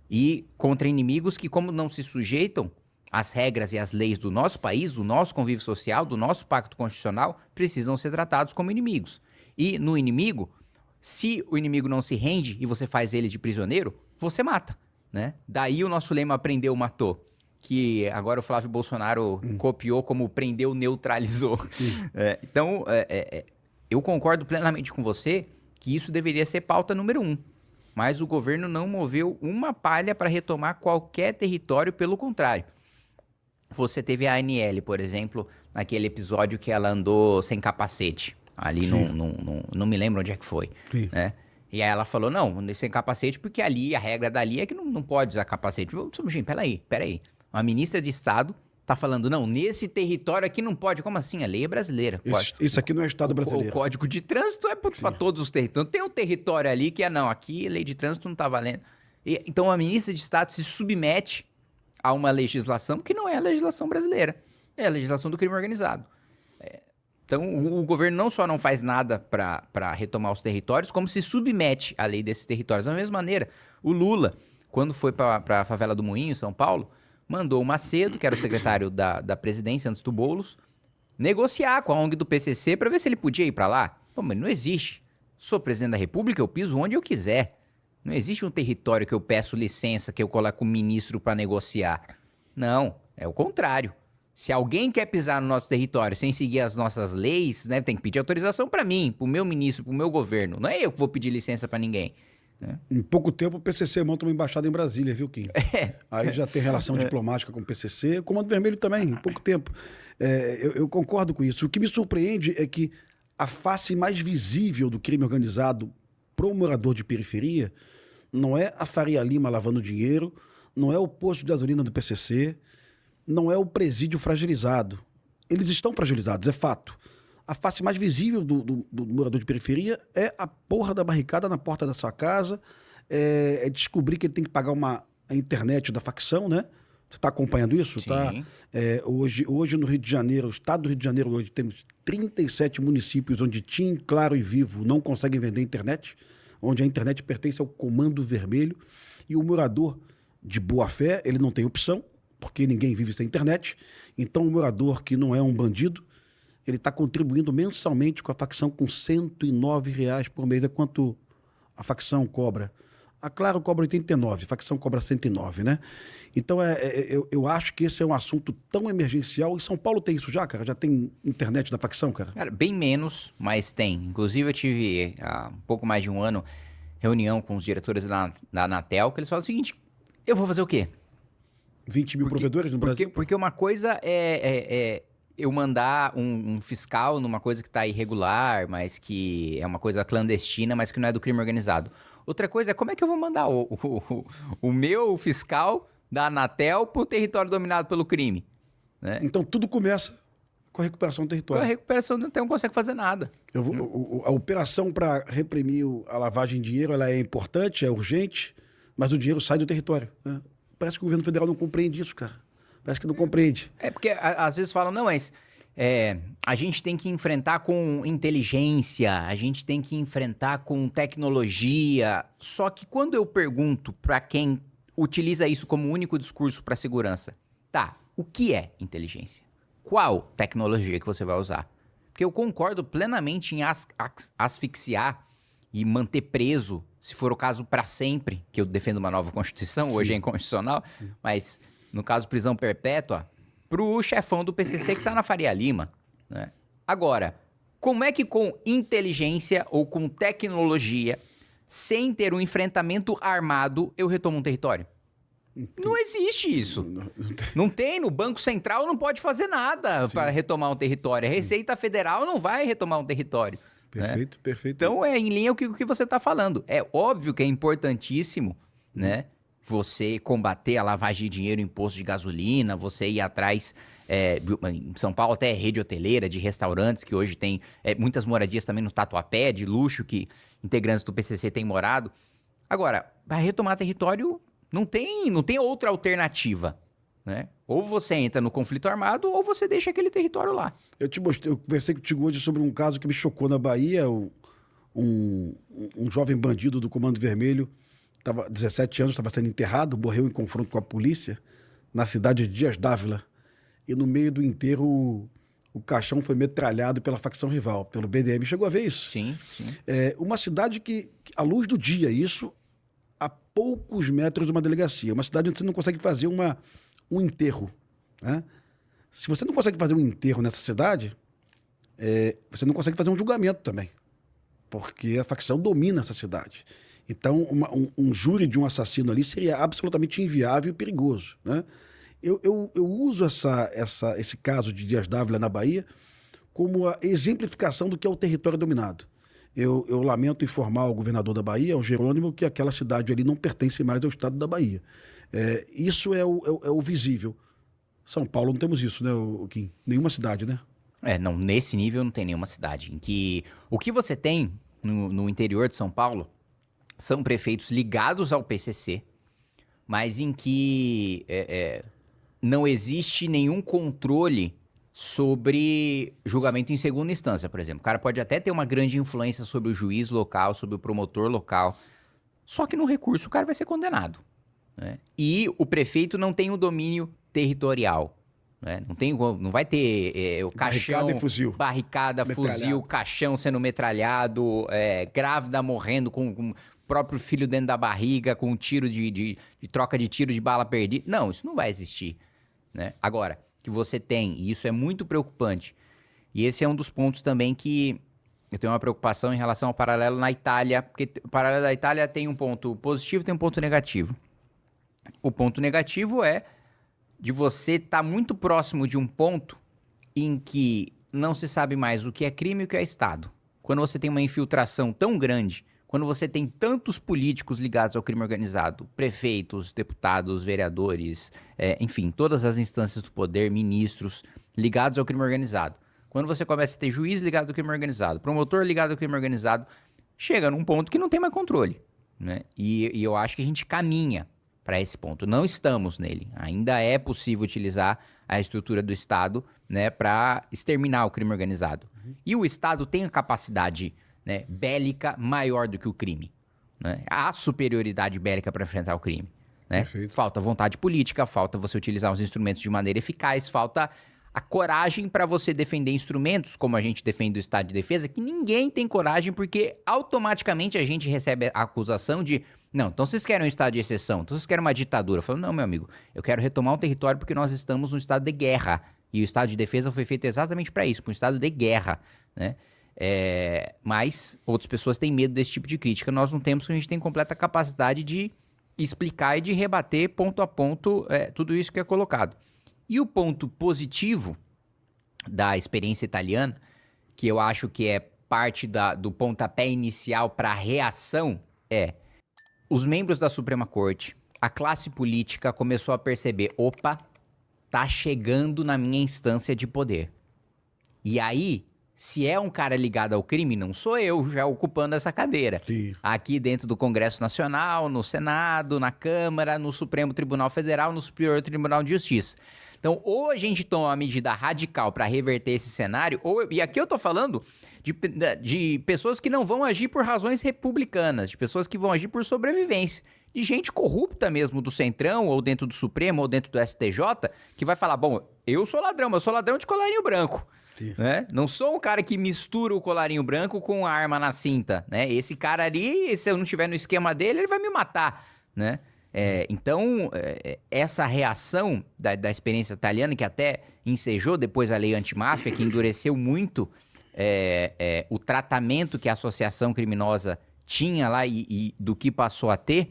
E contra inimigos que, como não se sujeitam às regras e às leis do nosso país, do nosso convívio social, do nosso pacto constitucional, precisam ser tratados como inimigos. E no inimigo, se o inimigo não se rende e você faz ele de prisioneiro, você mata, né? Daí o nosso lema prendeu, matou, que agora o Flávio Bolsonaro copiou como prendeu, neutralizou. Então, eu concordo plenamente com você que isso deveria ser pauta número 1. Mas o governo não moveu uma palha para retomar qualquer território, pelo contrário. Você teve a ANL, por exemplo, naquele episódio que ela andou sem capacete. Ali não me lembro onde é que foi. Né? E aí ela falou, não, sem capacete, porque ali, a regra dali é que não pode usar capacete. Gente, peraí. Uma ministra de Estado tá falando, não, nesse território aqui não pode. Como assim? A lei é brasileira. Isso aqui não é Estado brasileiro. O Código de Trânsito é para todos os territórios. Não tem um território ali que não, aqui a lei de trânsito não tá valendo. Então a ministra de Estado se submete a uma legislação que não é a legislação brasileira. É a legislação do crime organizado. Então, o governo não só não faz nada para retomar os territórios, como se submete à lei desses territórios. Da mesma maneira, o Lula, quando foi para a favela do Moinho, em São Paulo, mandou o Macedo, que era o secretário da presidência antes do Boulos, negociar com a ONG do PCC para ver se ele podia ir para lá. Pô, mas não existe. Sou presidente da República, eu piso onde eu quiser. Não existe um território que eu peço licença, que eu coloco o ministro para negociar. Não, é o contrário. Se alguém quer pisar no nosso território sem seguir as nossas leis, né, tem que pedir autorização para mim, para o meu ministro, para o meu governo. Não é eu que vou pedir licença para ninguém. Né? Em pouco tempo o PCC monta uma embaixada em Brasília, viu, Kim? Aí já tem relação diplomática com o PCC, o Comando Vermelho também, em pouco tempo. Eu concordo com isso. O que me surpreende é que a face mais visível do crime organizado pro morador de periferia não é a Faria Lima lavando dinheiro, não é o posto de gasolina do PCC, não é o presídio fragilizado. Eles estão fragilizados, é fato. A face mais visível do morador de periferia é a porra da barricada na porta da sua casa, é descobrir que ele tem que pagar a internet da facção, né? Você está acompanhando isso? Sim. Tá? Hoje no Rio de Janeiro, o estado do Rio de Janeiro, hoje temos 37 municípios onde TIM, Claro e Vivo não conseguem vender internet, onde a internet pertence ao Comando Vermelho, e o morador de boa fé, ele não tem opção, porque ninguém vive sem internet. Então o morador que não é um bandido, ele está contribuindo mensalmente com a facção com R$109 por mês. É quanto a facção cobra. A Claro cobra 89, a facção cobra 109, né? Então eu acho que esse é um assunto tão emergencial. Em São Paulo tem isso já, cara? Já tem internet da facção, cara? Cara, bem menos, mas tem. Inclusive eu tive há um pouco mais de um ano reunião com os diretores da Anatel, que eles falam o seguinte, eu vou fazer o quê? 20 mil provedores no Brasil? Porque uma coisa é eu mandar um fiscal numa coisa que está irregular, mas que é uma coisa clandestina, mas que não é do crime organizado. Outra coisa é como é que eu vou mandar o meu fiscal da Anatel para o território dominado pelo crime. Né? Então tudo começa com a recuperação do território. Com a recuperação do território não consegue fazer nada. A operação para reprimir a lavagem de dinheiro ela é importante, é urgente, mas o dinheiro sai do território. Né? Parece que o governo federal não compreende isso, cara. Parece que não compreende. Porque às vezes falam, não, mas a gente tem que enfrentar com inteligência, a gente tem que enfrentar com tecnologia. Só que quando eu pergunto para quem utiliza isso como único discurso para segurança, tá, o que é inteligência? Qual tecnologia que você vai usar? Porque eu concordo plenamente em asfixiar e manter preso, se for o caso, para sempre, que eu defendo uma nova Constituição, hoje é inconstitucional, mas no caso prisão perpétua, pro chefão do PCC que tá na Faria Lima. Né? Agora, como é que com inteligência ou com tecnologia, sem ter um enfrentamento armado, eu retomo um território? Não existe isso. Não tem. No Banco Central não pode fazer nada para retomar um território. A Receita Federal não vai retomar um território. Perfeito, né? Perfeito. Então é em linha com o que você está falando. É óbvio que é importantíssimo, né? Você combater a lavagem de dinheiro, imposto de gasolina, você ir atrás, em São Paulo até rede hoteleira, de restaurantes, que hoje tem muitas moradias também no Tatuapé, de luxo, que integrantes do PCC têm morado. Agora, para retomar território, não tem outra alternativa, né? Ou você entra no conflito armado, ou você deixa aquele território lá. Eu conversei contigo hoje sobre um caso que me chocou na Bahia, um jovem bandido do Comando Vermelho, 17 anos, estava sendo enterrado, morreu em confronto com a polícia, na cidade de Dias Dávila. E no meio do enterro, o caixão foi metralhado pela facção rival, pelo BDM. Chegou a ver isso? Sim. Uma cidade que, à luz do dia, isso, a poucos metros de uma delegacia. Uma cidade onde você não consegue fazer um enterro. Né? Se você não consegue fazer um enterro nessa cidade, você não consegue fazer um julgamento também, porque a facção domina essa cidade. Então, um júri de um assassino ali seria absolutamente inviável e perigoso, né? Eu uso esse caso de Dias Dávila na Bahia como a exemplificação do que é o território dominado. Eu lamento informar ao governador da Bahia, ao Jerônimo, que aquela cidade ali não pertence mais ao estado da Bahia. Isso é o visível. São Paulo não temos isso, né, Kim? Nenhuma cidade, né? Não, nesse nível não tem nenhuma cidade. Em que o que você tem no interior de São Paulo são prefeitos ligados ao PCC, mas em que não existe nenhum controle sobre julgamento em segunda instância, por exemplo. O cara pode até ter uma grande influência sobre o juiz local, sobre o promotor local, só que no recurso o cara vai ser condenado, né? E o prefeito não tem o domínio territorial, né? Não vai ter o caixão, barricada e fuzil, fuzil, caixão sendo metralhado, grávida morrendo com o próprio filho dentro da barriga, com um tiro de troca de tiro de bala perdida. Não, isso não vai existir, né? Agora, que você tem, e isso é muito preocupante, e esse é um dos pontos também que eu tenho uma preocupação em relação ao paralelo na Itália, porque o paralelo da Itália tem um ponto positivo e tem um ponto negativo. O ponto negativo é de você estar muito próximo de um ponto em que não se sabe mais o que é crime e o que é Estado. Quando você tem uma infiltração tão grande, quando você tem tantos políticos ligados ao crime organizado, prefeitos, deputados, vereadores, enfim, todas as instâncias do poder, ministros ligados ao crime organizado. Quando você começa a ter juiz ligado ao crime organizado, promotor ligado ao crime organizado, chega num ponto que não tem mais controle, né? E eu acho que a gente caminha para esse ponto. Não estamos nele. Ainda é possível utilizar a estrutura do Estado, né, para exterminar o crime organizado. E o Estado tem a capacidade, né, bélica maior do que o crime, né? Há superioridade bélica para enfrentar o crime, né? Falta vontade política, falta você utilizar os instrumentos de maneira eficaz, falta a coragem para você defender instrumentos, como a gente defende o Estado de Defesa, que ninguém tem coragem, porque automaticamente a gente recebe a acusação de não, então vocês querem um estado de exceção, então vocês querem uma ditadura. Eu falo, não, meu amigo, eu quero retomar um território porque nós estamos num estado de guerra, e o Estado de Defesa foi feito exatamente para isso, para um estado de guerra, né? Mas outras pessoas têm medo desse tipo de crítica. Nós não temos, porque a gente tem completa capacidade de explicar e de rebater ponto a ponto tudo isso que é colocado. E o ponto positivo da experiência italiana, que eu acho que é parte do pontapé inicial para a reação, os membros da Suprema Corte, a classe política começou a perceber, opa, tá chegando na minha instância de poder. E aí, se é um cara ligado ao crime, não sou eu já ocupando essa cadeira. Sim. Aqui dentro do Congresso Nacional, no Senado, na Câmara, no Supremo Tribunal Federal, no Superior Tribunal de Justiça. Então, ou a gente toma uma medida radical para reverter esse cenário, e aqui eu tô falando de pessoas que não vão agir por razões republicanas, de pessoas que vão agir por sobrevivência, de gente corrupta mesmo do Centrão, ou dentro do Supremo, ou dentro do STJ, que vai falar, bom, eu sou ladrão, mas eu sou ladrão de colarinho branco. Né? Não sou um cara que mistura o colarinho branco com a arma na cinta, né? Esse cara ali, se eu não estiver no esquema dele, ele vai me matar, né? Então, essa reação da experiência italiana, que até ensejou depois a lei antimáfia, que endureceu muito o tratamento que a associação criminosa tinha lá e do que passou a ter,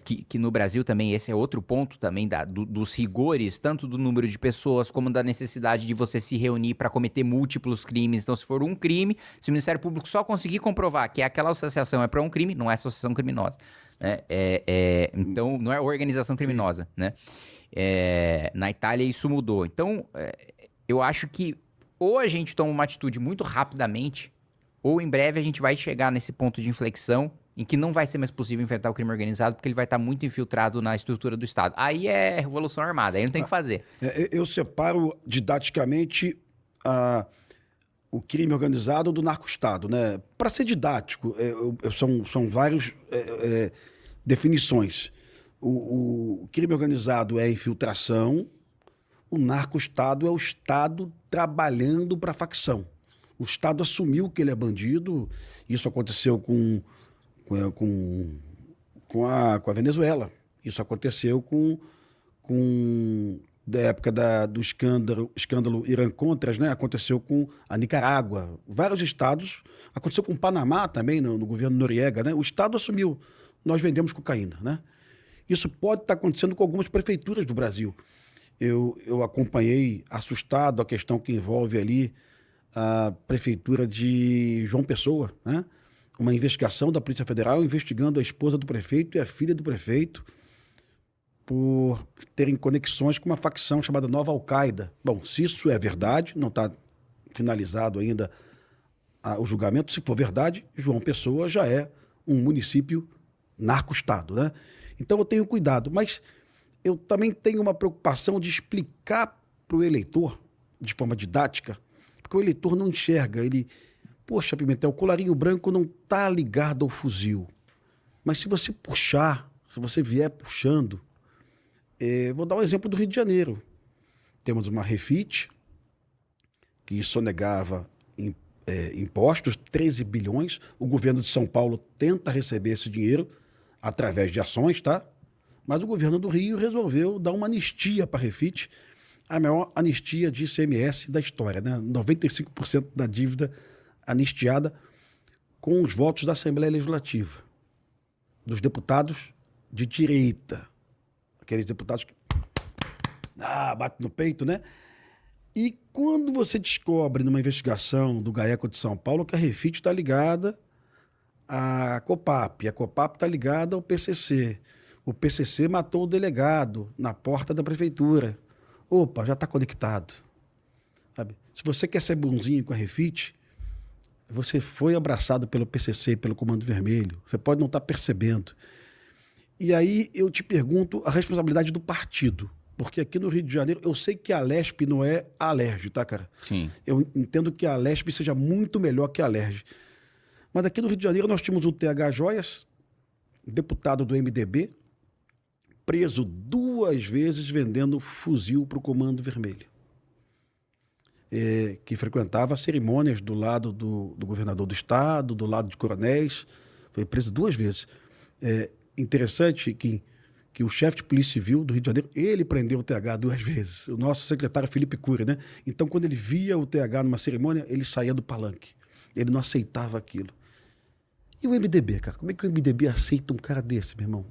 que no Brasil também esse é outro ponto também dos rigores, tanto do número de pessoas como da necessidade de você se reunir para cometer múltiplos crimes. Então, se for um crime, se o Ministério Público só conseguir comprovar que aquela associação é para um crime, não é associação criminosa, né? Então, não é organização criminosa, né? Na Itália isso mudou. Então, eu acho que ou a gente toma uma atitude muito rapidamente, ou em breve a gente vai chegar nesse ponto de inflexão em que não vai ser mais possível enfrentar o crime organizado, porque ele vai estar muito infiltrado na estrutura do Estado. Aí é revolução armada, aí não tem o que fazer. Eu separo didaticamente o crime organizado do narco-estado, né? Para ser didático, são várias definições. O crime organizado é a infiltração, o narco-estado é o Estado trabalhando para a facção. O Estado assumiu que ele é bandido, isso aconteceu com a Venezuela, isso aconteceu com da época do escândalo Irã-Contras, né? Aconteceu com a Nicarágua, vários estados, aconteceu com o Panamá também, no governo Noriega, né? O estado assumiu, nós vendemos cocaína, né? Isso pode estar acontecendo com algumas prefeituras do Brasil. Eu acompanhei, assustado, a questão que envolve ali a prefeitura de João Pessoa, né? Uma investigação da Polícia Federal investigando a esposa do prefeito e a filha do prefeito por terem conexões com uma facção chamada Nova Al-Qaeda. Bom, se isso é verdade, não está finalizado ainda o julgamento, se for verdade, João Pessoa já é um município narco-estado, né? Então eu tenho cuidado, mas eu também tenho uma preocupação de explicar para o eleitor, de forma didática, porque o eleitor não enxerga, ele... Poxa, Pimentel, o colarinho branco não está ligado ao fuzil. Mas se você puxar, se você vier puxando... vou dar um exemplo do Rio de Janeiro. Temos uma Refit, que sonegava impostos, 13 bilhões. O governo de São Paulo tenta receber esse dinheiro através de ações, tá? Mas o governo do Rio resolveu dar uma anistia para a Refit, a maior anistia de ICMS da história, né? 95% da dívida anistiada com os votos da Assembleia Legislativa, dos deputados de direita, aqueles deputados que batem no peito, né? E quando você descobre numa investigação do GAECO de São Paulo que a Refit está ligada à Copap, e a Copap está ligada ao PCC, o PCC matou o delegado na porta da prefeitura. Opa, já está conectado. Sabe? Se você quer ser bonzinho com a Refit, você foi abraçado pelo PCC, pelo Comando Vermelho. Você pode não estar percebendo. E aí eu te pergunto a responsabilidade do partido. Porque aqui no Rio de Janeiro, eu sei que a Alesp não é a Alerj, tá, cara? Sim. Eu entendo que a Alesp seja muito melhor que a Alerj. Mas aqui no Rio de Janeiro nós tínhamos o TH Joias, deputado do MDB, preso 2 vezes vendendo fuzil para o Comando Vermelho. Que frequentava cerimônias do lado do governador do estado, do lado de coronéis. Foi preso 2 vezes. Interessante que o chefe de Polícia Civil do Rio de Janeiro, ele prendeu o TH 2 vezes. O nosso secretário Felipe Cury, né? Então, quando ele via o TH numa cerimônia, ele saía do palanque. Ele não aceitava aquilo. E o MDB, cara? Como é que o MDB aceita um cara desse, meu irmão?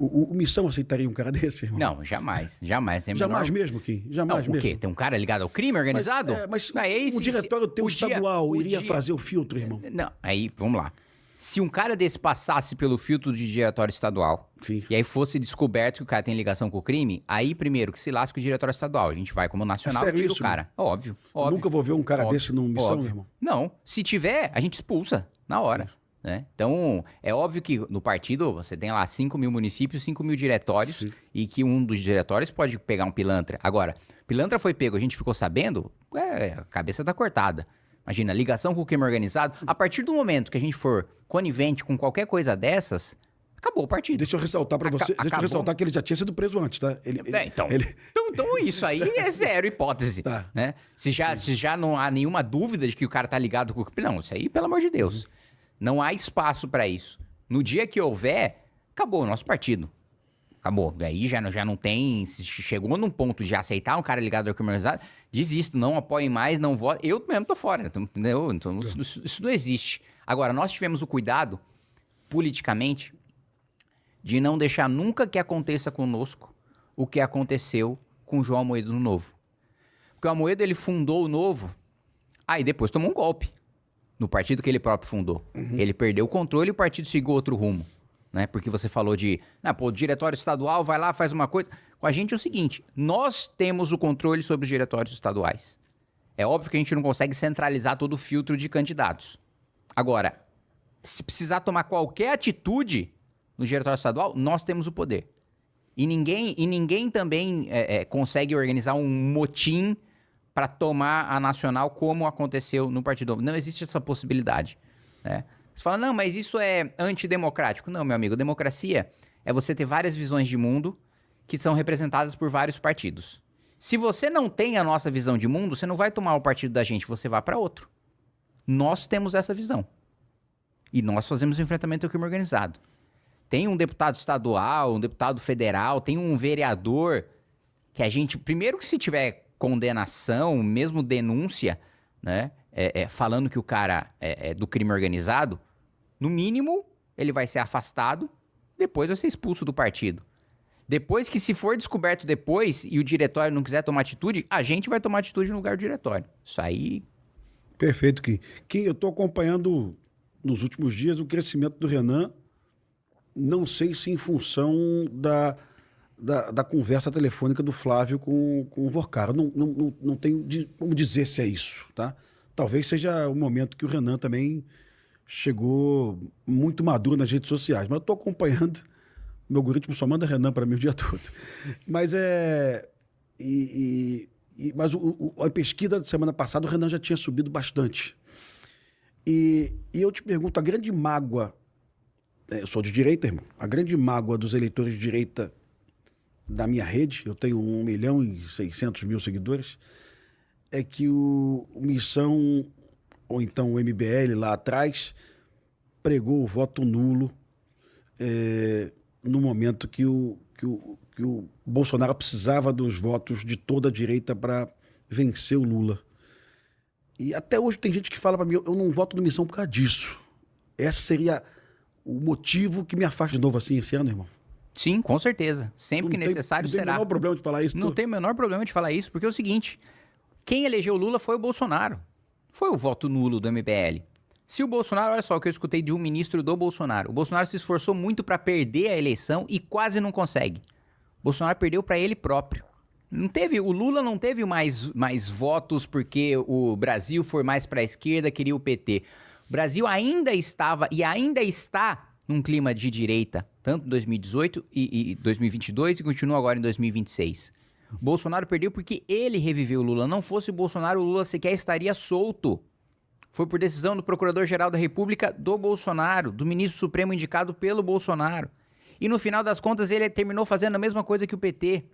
O Missão aceitaria um cara desse, irmão? Não, jamais. Jamais. Jamais mesmo, Kim? Jamais não, mesmo. O quê? Tem um cara ligado ao crime organizado? Mas o diretório teu estadual iria fazer o filtro, irmão? Não, aí, vamos lá. Se um cara desse passasse pelo filtro de diretório estadual, sim, e aí fosse descoberto que o cara tem ligação com o crime, aí primeiro que se lasca o diretório estadual. A gente vai como nacional e tira o cara. Óbvio. Eu nunca vou ver um cara desse numa missão, irmão. Não. Se tiver, a gente expulsa na hora. Né? Então, é óbvio que no partido você tem lá 5 mil municípios, 5 mil diretórios, sim, e que um dos diretórios pode pegar um pilantra. Agora, pilantra foi pego, a gente ficou sabendo, a cabeça tá cortada. Imagina, ligação com o crime organizado. A partir do momento que a gente for conivente com qualquer coisa dessas, acabou o partido. Deixa eu ressaltar para você, deixa eu ressaltar que ele já tinha sido preso antes, tá? Então isso aí é zero hipótese. Tá. Né? Se já não há nenhuma dúvida de que o cara tá ligado com o crime, não, isso aí, pelo amor de Deus. Não há espaço para isso. No dia que houver, acabou o nosso partido. Acabou. Aí já não tem... Se chegou num ponto de aceitar um cara ligado ao crime organizado, desisto, não apoiem mais, não voto. Eu mesmo tô fora, entendeu? Então, isso não existe. Agora, nós tivemos o cuidado, politicamente, de não deixar nunca que aconteça conosco o que aconteceu com o João Amoedo no Novo. Porque o Amoedo, ele fundou o Novo, aí depois tomou um golpe. No partido que ele próprio fundou. Uhum. Ele perdeu o controle e o partido seguiu outro rumo. Né? Porque você falou de... o diretório estadual vai lá, faz uma coisa... Com a gente é o seguinte, nós temos o controle sobre os diretórios estaduais. É óbvio que a gente não consegue centralizar todo o filtro de candidatos. Agora, se precisar tomar qualquer atitude no diretório estadual, nós temos o poder. E ninguém também consegue organizar um motim para tomar a nacional como aconteceu no Partido Novo. Não existe essa possibilidade. Né? Você fala, não, mas isso é antidemocrático. Não, meu amigo, democracia é você ter várias visões de mundo que são representadas por vários partidos. Se você não tem a nossa visão de mundo, você não vai tomar o partido da gente, você vai para outro. Nós temos essa visão. E nós fazemos o enfrentamento ao crime organizado. Tem um deputado estadual, um deputado federal, tem um vereador que a gente... Primeiro que se tiver condenação, mesmo denúncia, né? Falando que o cara é do crime organizado, no mínimo, ele vai ser afastado, depois vai ser expulso do partido. Depois que, se for descoberto depois e o diretório não quiser tomar atitude, a gente vai tomar atitude no lugar do diretório. Isso aí... Perfeito, Kim. Kim, eu estou acompanhando nos últimos dias o crescimento do Renan, não sei se em função da conversa telefônica do Flávio com o Vorcaro. Não tenho como dizer se é isso, tá? Talvez seja o momento que o Renan também chegou muito maduro nas redes sociais. Mas eu estou acompanhando, meu algoritmo só manda Renan para mim o dia todo. Mas mas a pesquisa da semana passada, o Renan já tinha subido bastante. E eu te pergunto, a grande mágoa, eu sou de direita, irmão, a grande mágoa dos eleitores de direita da minha rede, eu tenho 1.600.000 seguidores, é que o Missão, ou então o MBL lá atrás, pregou o voto nulo no momento que o Bolsonaro precisava dos votos de toda a direita para vencer o Lula. E até hoje tem gente que fala para mim, eu não voto no Missão por causa disso. Esse seria o motivo que me afasta de novo assim esse ano, irmão. Sim, com certeza. Sempre que necessário será. Não tem o menor problema de falar isso. Não tem o menor problema de falar isso, porque é o seguinte, quem elegeu o Lula foi o Bolsonaro. Foi o voto nulo do MBL. Se o Bolsonaro, olha só o que eu escutei de um ministro do Bolsonaro. O Bolsonaro se esforçou muito para perder a eleição e quase não consegue. O Bolsonaro perdeu para ele próprio. O Lula não teve mais votos porque o Brasil foi mais para a esquerda, queria o PT. O Brasil ainda estava e ainda está num clima de direita, tanto em 2018 e 2022 e continua agora em 2026. O Bolsonaro perdeu porque ele reviveu o Lula. Não fosse o Bolsonaro, o Lula sequer estaria solto. Foi por decisão do Procurador-Geral da República do Bolsonaro, do ministro Supremo indicado pelo Bolsonaro. E no final das contas ele terminou fazendo a mesma coisa que o PT.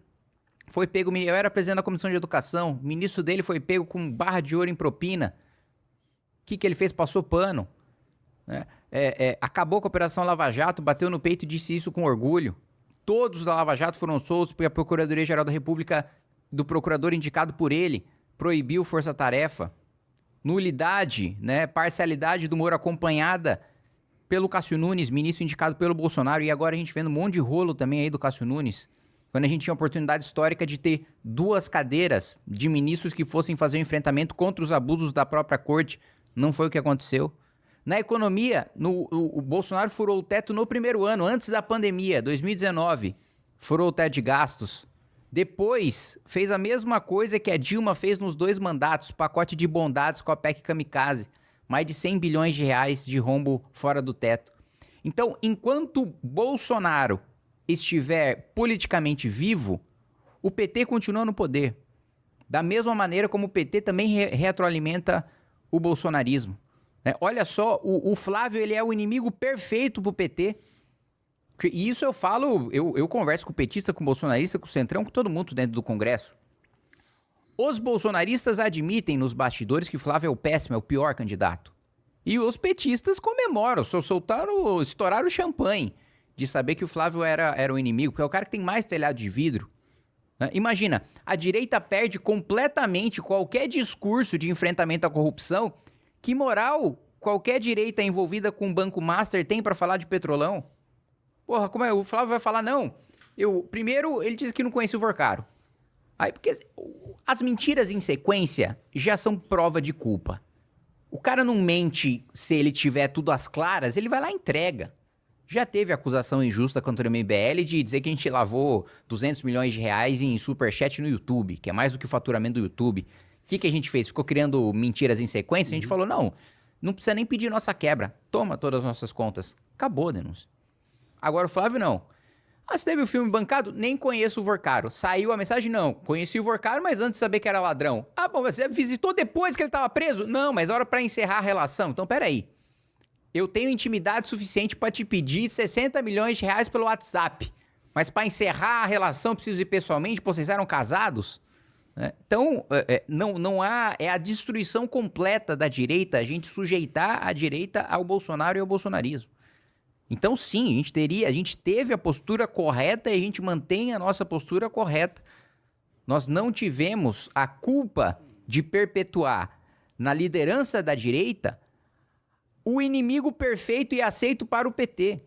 Foi pego, eu era presidente da Comissão de Educação, o ministro dele foi pego com barra de ouro em propina. O que ele fez? Passou pano. Acabou com a Operação Lava Jato, bateu no peito e disse isso com orgulho. Todos da Lava Jato foram soltos porque a Procuradoria-Geral da República, do procurador indicado por ele, proibiu força-tarefa. Nulidade, parcialidade do Moro acompanhada pelo Cássio Nunes, ministro indicado pelo Bolsonaro. E agora a gente vendo um monte de rolo também aí do Cássio Nunes. Quando a gente tinha a oportunidade histórica de ter 2 cadeiras de ministros que fossem fazer um enfrentamento contra os abusos da própria corte, não foi o que aconteceu. Na economia, o Bolsonaro furou o teto no primeiro ano, antes da pandemia, 2019. Furou o teto de gastos. Depois, fez a mesma coisa que a Dilma fez nos 2 mandatos, pacote de bondades com a PEC Kamikaze. Mais de 100 bilhões de reais de rombo fora do teto. Então, enquanto Bolsonaro estiver politicamente vivo, o PT continua no poder. Da mesma maneira como o PT também retroalimenta o bolsonarismo. Olha só, o Flávio ele é o inimigo perfeito pro PT. E isso eu falo, eu converso com o petista, com o bolsonarista, com o Centrão, com todo mundo dentro do Congresso. Os bolsonaristas admitem nos bastidores que o Flávio é o péssimo, é o pior candidato. E os petistas comemoram, estouraram o champanhe de saber que o Flávio era o inimigo, porque é o cara que tem mais telhado de vidro. Imagina, a direita perde completamente qualquer discurso de enfrentamento à corrupção. Que moral qualquer direita envolvida com o Banco Master tem para falar de Petrolão? Porra, como é? O Flávio vai falar, não. Primeiro, ele disse que não conhecia o Vorcaro. Aí, porque as mentiras em sequência já são prova de culpa. O cara não mente se ele tiver tudo às claras, ele vai lá e entrega. Já teve acusação injusta contra o MBL de dizer que a gente lavou 200 milhões de reais em superchat no YouTube, que é mais do que o faturamento do YouTube. O que a gente fez? Ficou criando mentiras em sequência? A gente falou, não precisa nem pedir nossa quebra. Toma todas as nossas contas. Acabou a denúncia. Agora o Flávio não. Você teve o filme bancado? Nem conheço o Vorcaro. Saiu a mensagem? Não. Conheci o Vorcaro, mas antes de saber que era ladrão. Ah, bom, você visitou depois que ele estava preso? Não, mas hora para encerrar a relação. Então, peraí. Eu tenho intimidade suficiente para te pedir 60 milhões de reais pelo WhatsApp. Mas para encerrar a relação, preciso ir pessoalmente? Pô, vocês eram casados? Então, não há... É a destruição completa da direita, a gente sujeitar a direita ao Bolsonaro e ao bolsonarismo. Então, sim, a gente teve a postura correta e a gente mantém a nossa postura correta. Nós não tivemos a culpa de perpetuar na liderança da direita o inimigo perfeito e aceito para o PT.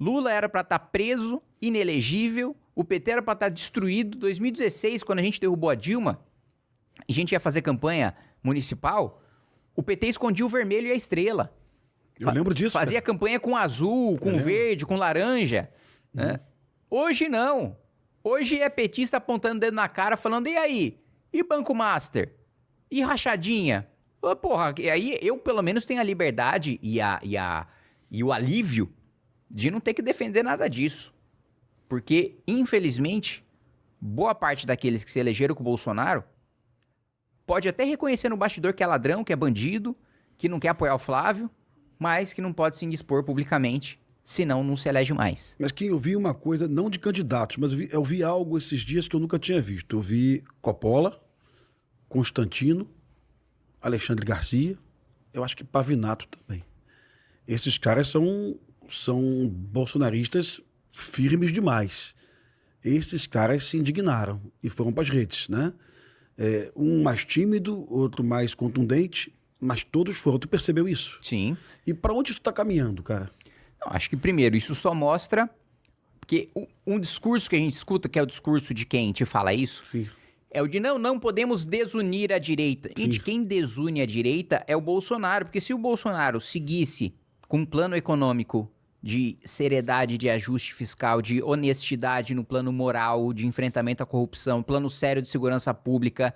Lula era para estar preso, inelegível, o PT era para estar destruído. Em 2016, quando a gente derrubou a Dilma, e a gente ia fazer campanha municipal, o PT escondia o vermelho e a estrela. Eu lembro disso. Fazia campanha com azul, com verde, com laranja. Né? Hoje não. Hoje é petista apontando o dedo na cara, falando, e aí? E Banco Master? E rachadinha? Porra, e aí eu pelo menos tenho a liberdade e o alívio de não ter que defender nada disso. Porque, infelizmente, boa parte daqueles que se elegeram com o Bolsonaro pode até reconhecer no bastidor que é ladrão, que é bandido, que não quer apoiar o Flávio, mas que não pode se indispor publicamente, senão não se elege mais. Mas que eu vi uma coisa, não de candidatos, mas eu vi algo esses dias que eu nunca tinha visto. Eu vi Coppola, Constantino, Alexandre Garcia, eu acho que Pavinato também. Esses caras são bolsonaristas firmes demais. Esses caras se indignaram e foram para as redes, né? Um mais tímido, outro mais contundente, mas todos foram. Tu percebeu isso? Sim. E para onde isso está caminhando, cara? Não, acho que, primeiro, isso só mostra que um discurso que a gente escuta, que é o discurso de quem te fala isso, Sim. é o de não podemos desunir a direita. Gente, Sim. quem desune a direita é o Bolsonaro, porque se o Bolsonaro seguisse com um plano econômico de seriedade, de ajuste fiscal, de honestidade no plano moral, de enfrentamento à corrupção, plano sério de segurança pública.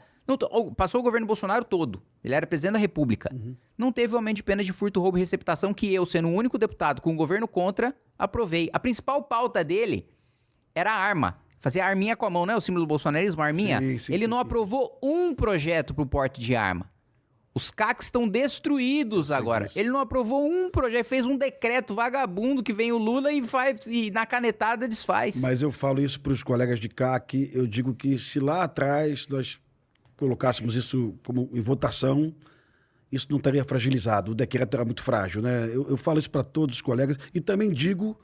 Passou o governo Bolsonaro todo. Ele era presidente da República. Não teve o aumento de pena de furto, roubo e receptação que eu, sendo o único deputado com o governo contra, aprovei. A principal pauta dele era a arma. Fazer a arminha com a mão, não é o símbolo do bolsonarismo, a arminha? Ele não aprovou um projeto pro porte de arma. Os CACs estão destruídos agora. Ele não aprovou um projeto, fez um decreto vagabundo que vem o Lula e na canetada desfaz. Mas eu falo isso para os colegas de CAC, eu digo que se lá atrás nós colocássemos isso como em votação, isso não estaria fragilizado, o decreto era muito frágil, né? Eu falo isso para todos os colegas e também digo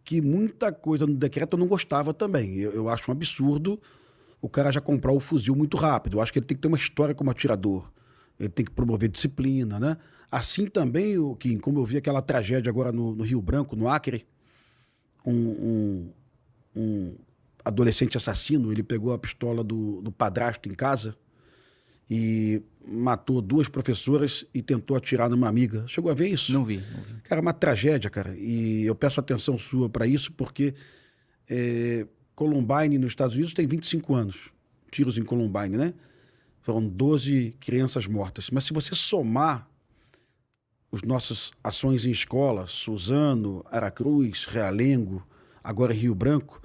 que muita coisa no decreto eu não gostava também. Eu acho um absurdo o cara já comprar o fuzil muito rápido. Eu acho que ele tem que ter uma história como atirador. Ele tem que promover disciplina, né? Assim também, como eu vi aquela tragédia agora no Rio Branco, no Acre, um adolescente assassino, ele pegou a pistola do padrasto em casa e matou 2 professoras e tentou atirar numa amiga. Chegou a ver isso? Não vi. Cara, uma tragédia, cara. E eu peço atenção sua para isso, porque Columbine, nos Estados Unidos, tem 25 anos. Tiros em Columbine, né? Foram 12 crianças mortas. Mas se você somar as nossas ações em escola, Suzano, Aracruz, Realengo, agora Rio Branco,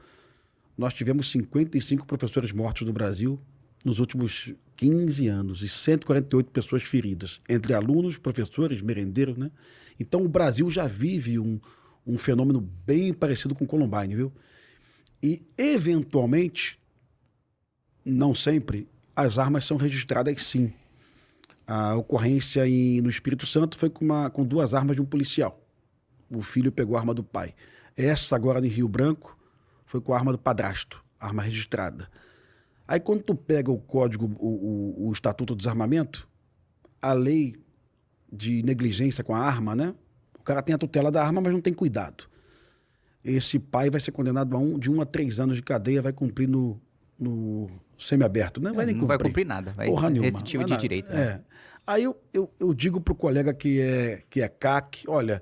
nós tivemos 55 professores mortos no Brasil nos últimos 15 anos e 148 pessoas feridas, entre alunos, professores, merendeiros, né? Então o Brasil já vive um fenômeno bem parecido com Columbine, viu? E, eventualmente, não sempre, as armas são registradas sim. A ocorrência no Espírito Santo foi com 2 armas de um policial. O filho pegou a arma do pai. Essa agora em Rio Branco foi com a arma do padrasto, arma registrada. Aí quando tu pega o código, o Estatuto do Desarmamento, a lei de negligência com a arma, né? O cara tem a tutela da arma, mas não tem cuidado. Esse pai vai ser condenado de 1 a 3 anos de cadeia, vai cumprir no semiaberto, né? Não vai cumprir nada, vai restritivo de direito. Né? Aí eu digo pro colega que é CAC, olha,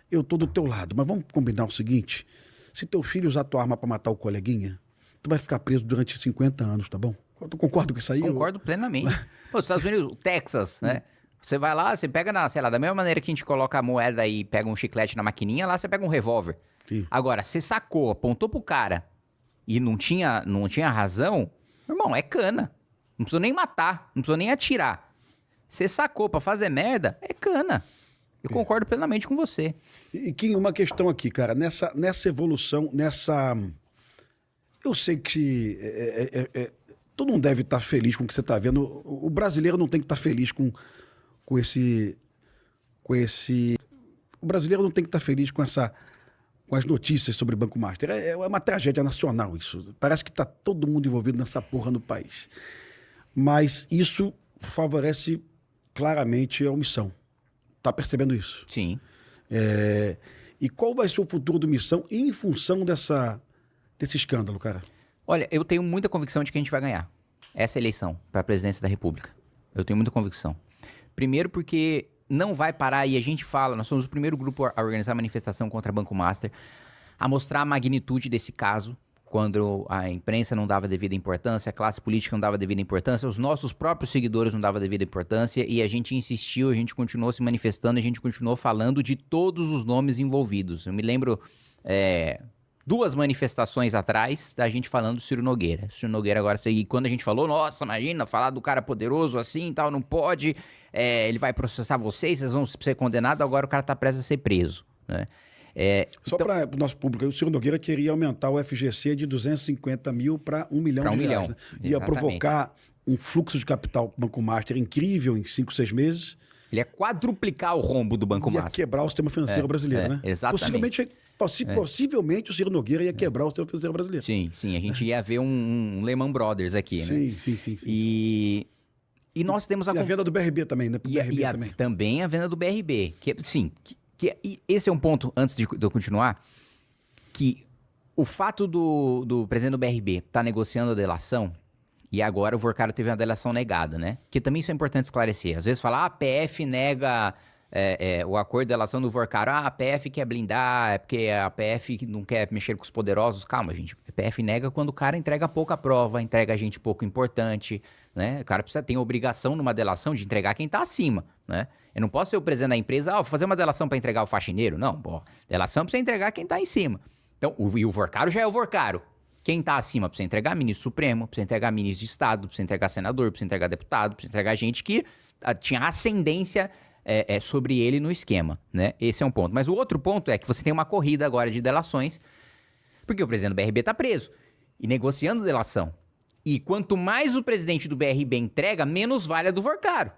eu tô do teu lado, mas vamos combinar o seguinte, se teu filho usar tua arma para matar o coleguinha, tu vai ficar preso durante 50 anos, tá bom? Tu concorda com isso aí? Concordo plenamente. Pô, os Estados Unidos, o Texas, né? Você vai lá, você pega da mesma maneira que a gente coloca a moeda e pega um chiclete na maquininha, lá você pega um revólver. Sim. Agora, você sacou, apontou pro cara e não tinha razão, irmão, é cana. Não precisou nem matar, não precisou nem atirar. Você sacou pra fazer merda, é cana. Eu concordo plenamente com você. E Kim, uma questão aqui, cara, nessa evolução, eu sei que todo mundo deve estar feliz com o que você está vendo. O brasileiro não tem que estar feliz com esse... O brasileiro não tem que estar feliz com com as notícias sobre Banco Master. É uma tragédia nacional isso. Parece que está todo mundo envolvido nessa porra no país. Mas isso favorece claramente a omissão. Está percebendo isso? Sim. E qual vai ser o futuro do Missão em função desse escândalo, cara? Olha, eu tenho muita convicção de que a gente vai ganhar essa eleição para a presidência da República. Eu tenho muita convicção. Primeiro porque não vai parar, e a gente fala, nós somos o primeiro grupo a organizar a manifestação contra Banco Master, a mostrar a magnitude desse caso, quando a imprensa não dava devida importância, a classe política não dava devida importância, os nossos próprios seguidores não davam devida importância, e a gente insistiu, a gente continuou se manifestando, a gente continuou falando de todos os nomes envolvidos. Eu me lembro 2 manifestações atrás da gente falando do Ciro Nogueira. O Ciro Nogueira agora, quando a gente falou, nossa, imagina, falar do cara poderoso assim e tal, não pode, ele vai processar vocês vão ser condenados, agora o cara tá prestes a ser preso, né? Só então, para o nosso público, o Ciro Nogueira queria aumentar o FGC de 250 mil para 1 milhão de reais. Né? Ia provocar um fluxo de capital para o Banco Master incrível em 5, 6 meses. Ele ia quadruplicar o rombo do Banco Master. Ia quebrar o sistema financeiro brasileiro, né? Exatamente. Possivelmente o Ciro Nogueira ia quebrar o sistema financeiro brasileiro. Sim, a gente ia ver um Lehman Brothers aqui, né? Sim. E nós temos a venda do BRB também, né? Também a venda do BRB. Esse é um ponto, antes de eu continuar, que o fato do presidente do BRB estar negociando a delação, e agora o Vorcaro teve uma delação negada, né? Que também isso é importante esclarecer. Às vezes fala, a PF nega o acordo de delação do Vorcaro. A PF quer blindar, é porque a PF não quer mexer com os poderosos. Calma, gente. A PF nega quando o cara entrega pouca prova, entrega gente pouco importante, né? O cara ter obrigação numa delação de entregar quem tá acima, né? Eu não posso ser o presidente da empresa, vou fazer uma delação para entregar o faxineiro. Não, delação pra você entregar quem tá em cima. Então, e o Vorcaro já é o Vorcaro. Quem tá acima pra você entregar ministro supremo, pra você entregar ministro de Estado, pra você entregar senador, pra você entregar deputado, pra você entregar gente que tinha ascendência sobre ele no esquema, né? Esse é um ponto. Mas o outro ponto é que você tem uma corrida agora de delações, porque o presidente do BRB tá preso e negociando delação. E quanto mais o presidente do BRB entrega, menos vale a do Vorcaro.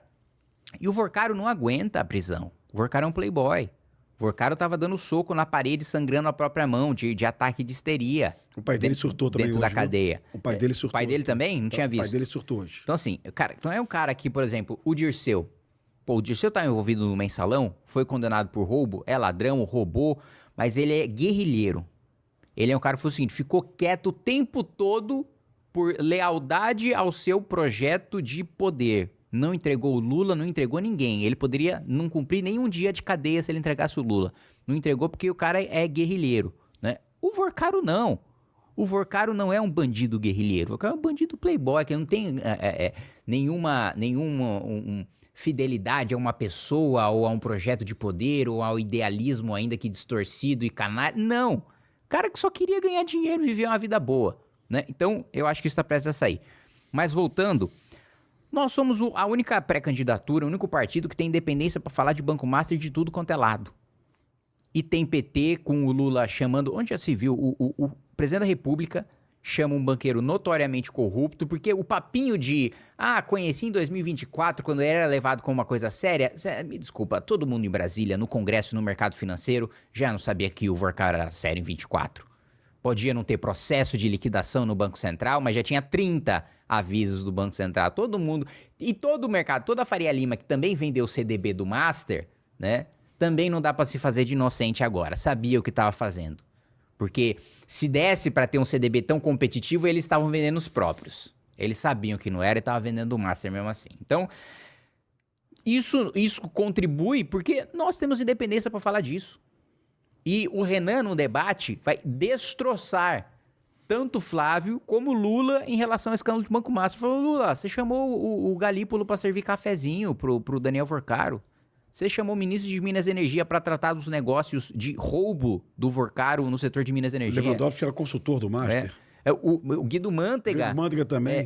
E o Vorcaro não aguenta a prisão. O Vorcaro é um playboy. O Vorcaro tava dando soco na parede, sangrando a própria mão, de ataque de histeria. O pai dele surtou também dentro hoje, da cadeia. O pai dele surtou. O pai dele também? Não tinha visto. O pai dele surtou hoje. Então assim, cara, não é um cara que, por exemplo, o Dirceu. O Dirceu tá envolvido no mensalão, foi condenado por roubo, é ladrão, roubou, mas ele é guerrilheiro. Ele é um cara que foi o seguinte, ficou quieto o tempo todo por lealdade ao seu projeto de poder. Não entregou o Lula, não entregou ninguém. Ele poderia não cumprir nenhum dia de cadeia se ele entregasse o Lula. Não entregou porque o cara é guerrilheiro, né? O Vorcaro não. O Vorcaro não é um bandido guerrilheiro. O Vorcaro é um bandido playboy, que não tem nenhuma fidelidade a uma pessoa ou a um projeto de poder ou ao idealismo ainda que distorcido e canalha. Não. O cara que só queria ganhar dinheiro e viver uma vida boa, né? Então, eu acho que isso está prestes a sair. Mas voltando, nós somos a única pré-candidatura, o único partido que tem independência para falar de Banco Master de tudo quanto é lado. E tem PT com o Lula chamando... Onde já se viu? O presidente da República chama um banqueiro notoriamente corrupto, porque o papinho de... conheci em 2024, quando ele era levado como uma coisa séria... Me desculpa, todo mundo em Brasília, no Congresso, no mercado financeiro, já não sabia que o Vorcaro era sério em 24. Podia não ter processo de liquidação no Banco Central, mas já tinha 30 avisos do Banco Central. Todo mundo... E todo o mercado, toda a Faria Lima, que também vendeu o CDB do Master, né? Também não dá para se fazer de inocente agora. Sabia o que estava fazendo. Porque se desse para ter um CDB tão competitivo, eles estavam vendendo os próprios. Eles sabiam que não era e estavam vendendo o Master mesmo assim. Então, isso contribui porque nós temos independência para falar disso. E o Renan, no debate, vai destroçar tanto Flávio como Lula em relação ao escândalo de Banco Master. Falou, Lula, você chamou o Galípolo para servir cafezinho pro Daniel Vorcaro. Você chamou o ministro de Minas e Energia para tratar dos negócios de roubo do Vorcaro no setor de Minas e Energia. Lewandowski era consultor do Master. O Guido Mantega... Guido Mantega também.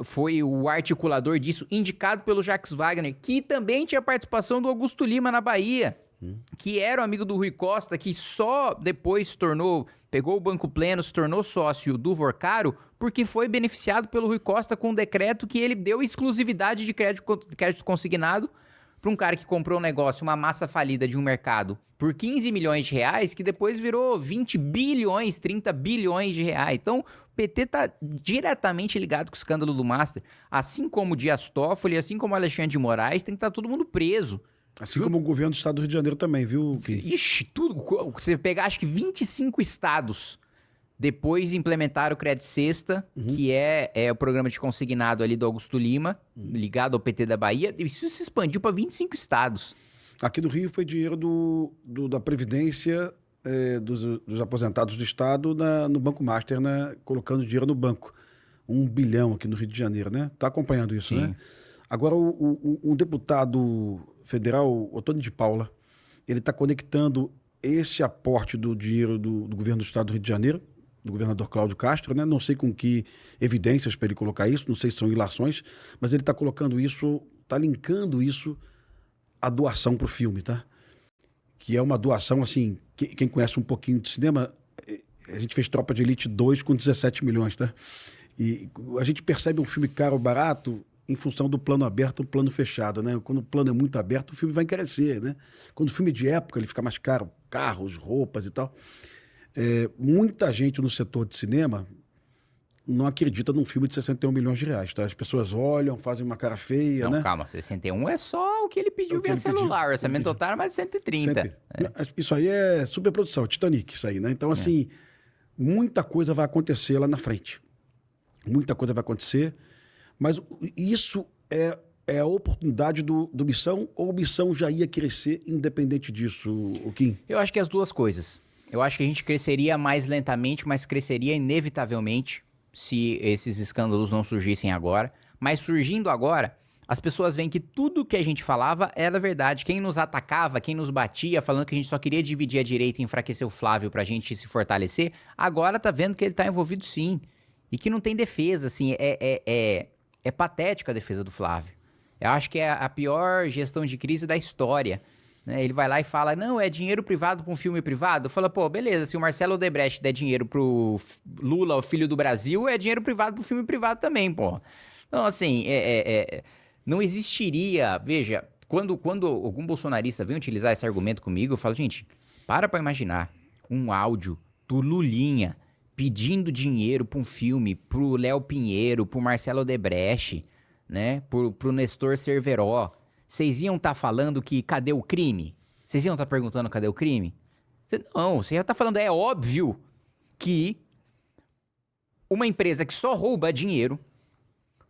Foi o articulador disso, indicado pelo Jacques Wagner, que também tinha participação do Augusto Lima na Bahia, que era o amigo do Rui Costa, que só depois pegou o Banco Pleno, se tornou sócio do Vorcaro, porque foi beneficiado pelo Rui Costa com um decreto que ele deu exclusividade de crédito consignado para um cara que comprou um negócio, uma massa falida de um mercado, por 15 milhões de reais, que depois virou 20 bilhões, 30 bilhões de reais. Então, o PT está diretamente ligado com o escândalo do Master. Assim como o Dias Toffoli, assim como o Alexandre de Moraes, tem que estar todo mundo preso. Assim como o governo do estado do Rio de Janeiro também, viu, Kim? Ixi, tudo. Você pegar, acho que 25 estados depois implementaram o Crédito Sexta, que é o programa de consignado ali do Augusto Lima, ligado ao PT da Bahia. Isso se expandiu para 25 estados. Aqui no Rio foi dinheiro da Previdência dos aposentados do Estado no Banco Master, né? Colocando dinheiro no banco. 1 bilhão aqui no Rio de Janeiro, né? Está acompanhando isso, né? Agora, o deputado federal, Ottoni de Paula, ele está conectando esse aporte do dinheiro do governo do Estado do Rio de Janeiro, do governador Cláudio Castro, né? Não sei com que evidências para ele colocar isso, não sei se são ilações, mas ele está colocando isso, está linkando isso à doação para o filme, tá? Que é uma doação, assim, quem conhece um pouquinho de cinema, a gente fez Tropa de Elite 2 com 17 milhões, tá? E a gente percebe um filme caro ou barato em função do plano aberto ou plano fechado, né? Quando o plano é muito aberto, o filme vai encarecer, né? Quando o filme é de época, ele fica mais caro, carros, roupas e tal. Muita gente no setor de cinema não acredita num filme de 61 milhões de reais, tá? As pessoas olham, fazem uma cara feia, né? Não, calma, 61 é só o que ele pediu via celular, o orçamento total era mais de 130. Isso aí é superprodução, Titanic, isso aí, né? Então, assim, muita coisa vai acontecer lá na frente. Muita coisa vai acontecer, mas isso é a oportunidade do Missão, ou o Missão já ia crescer independente disso, o Kim? Eu acho que as duas coisas. Eu acho que a gente cresceria mais lentamente, mas cresceria inevitavelmente se esses escândalos não surgissem agora. Mas surgindo agora, as pessoas veem que tudo que a gente falava era verdade. Quem nos atacava, quem nos batia, falando que a gente só queria dividir a direita e enfraquecer o Flávio pra gente se fortalecer, agora tá vendo que ele tá envolvido sim. E que não tem defesa, assim, é patética a defesa do Flávio. Eu acho que é a pior gestão de crise da história. Né? Ele vai lá e fala, não, é dinheiro privado para um filme privado. Fala, pô, beleza, se o Marcelo Odebrecht der dinheiro pro Lula, o filho do Brasil, é dinheiro privado pro filme privado também, pô. Então, assim, não existiria... Veja, quando algum bolsonarista vem utilizar esse argumento comigo, eu falo, gente, para imaginar um áudio do Lulinha pedindo dinheiro para um filme, pro Léo Pinheiro, pro Marcelo Odebrecht, né, pro Nestor Cerveró. Vocês iam estar falando que cadê o crime? Vocês iam estar perguntando cadê o crime? Não, você já está falando, é óbvio que uma empresa que só rouba dinheiro,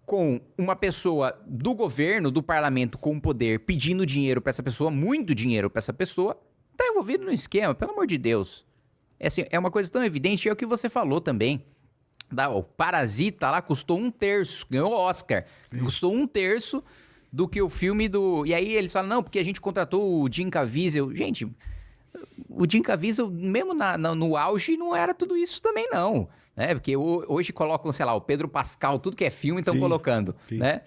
com uma pessoa do governo, do parlamento com poder, pedindo dinheiro para essa pessoa, muito dinheiro para essa pessoa, está envolvido no esquema, pelo amor de Deus. É uma coisa tão evidente, é o que você falou também. O Parasita lá custou 1/3, ganhou o Oscar. Custou 1/3 do que o filme do... E aí eles falam, não, porque a gente contratou o Jim Caviezel. Gente, o Jim Caviezel, mesmo no auge, não era tudo isso também, não. Né? Porque hoje colocam, sei lá, o Pedro Pascal, tudo que é filme estão colocando, né?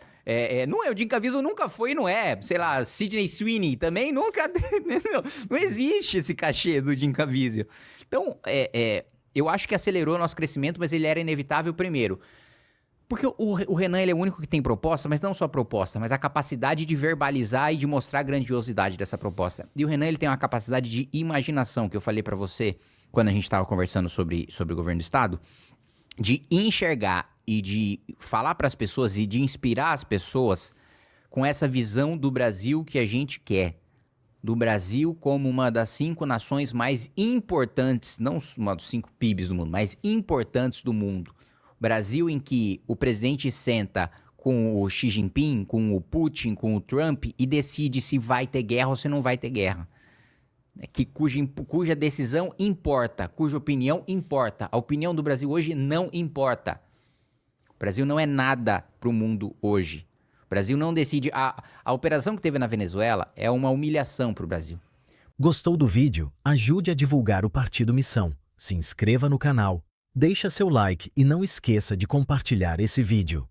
Não é, o Jim Caviezel nunca foi, não é, sei lá, Sidney Sweeney também nunca, não existe esse cachê do Jim Caviezel. Então, eu acho que acelerou o nosso crescimento, mas ele era inevitável primeiro. Porque o Renan, ele é o único que tem proposta, mas não só proposta, mas a capacidade de verbalizar e de mostrar a grandiosidade dessa proposta. E o Renan, ele tem uma capacidade de imaginação, que eu falei pra você quando a gente estava conversando sobre o governo do Estado, de enxergar e de falar para as pessoas e de inspirar as pessoas com essa visão do Brasil que a gente quer. Do Brasil como uma das 5 nações mais importantes, não uma dos 5 PIBs do mundo, mais importantes do mundo. Brasil em que o presidente senta com o Xi Jinping, com o Putin, com o Trump e decide se vai ter guerra ou se não vai ter guerra. Cuja decisão importa, cuja opinião importa. A opinião do Brasil hoje não importa. O Brasil não é nada para o mundo hoje. O Brasil não decide... A operação que teve na Venezuela é uma humilhação para o Brasil. Gostou do vídeo? Ajude a divulgar o Partido Missão. Se inscreva no canal, deixa seu like e não esqueça de compartilhar esse vídeo.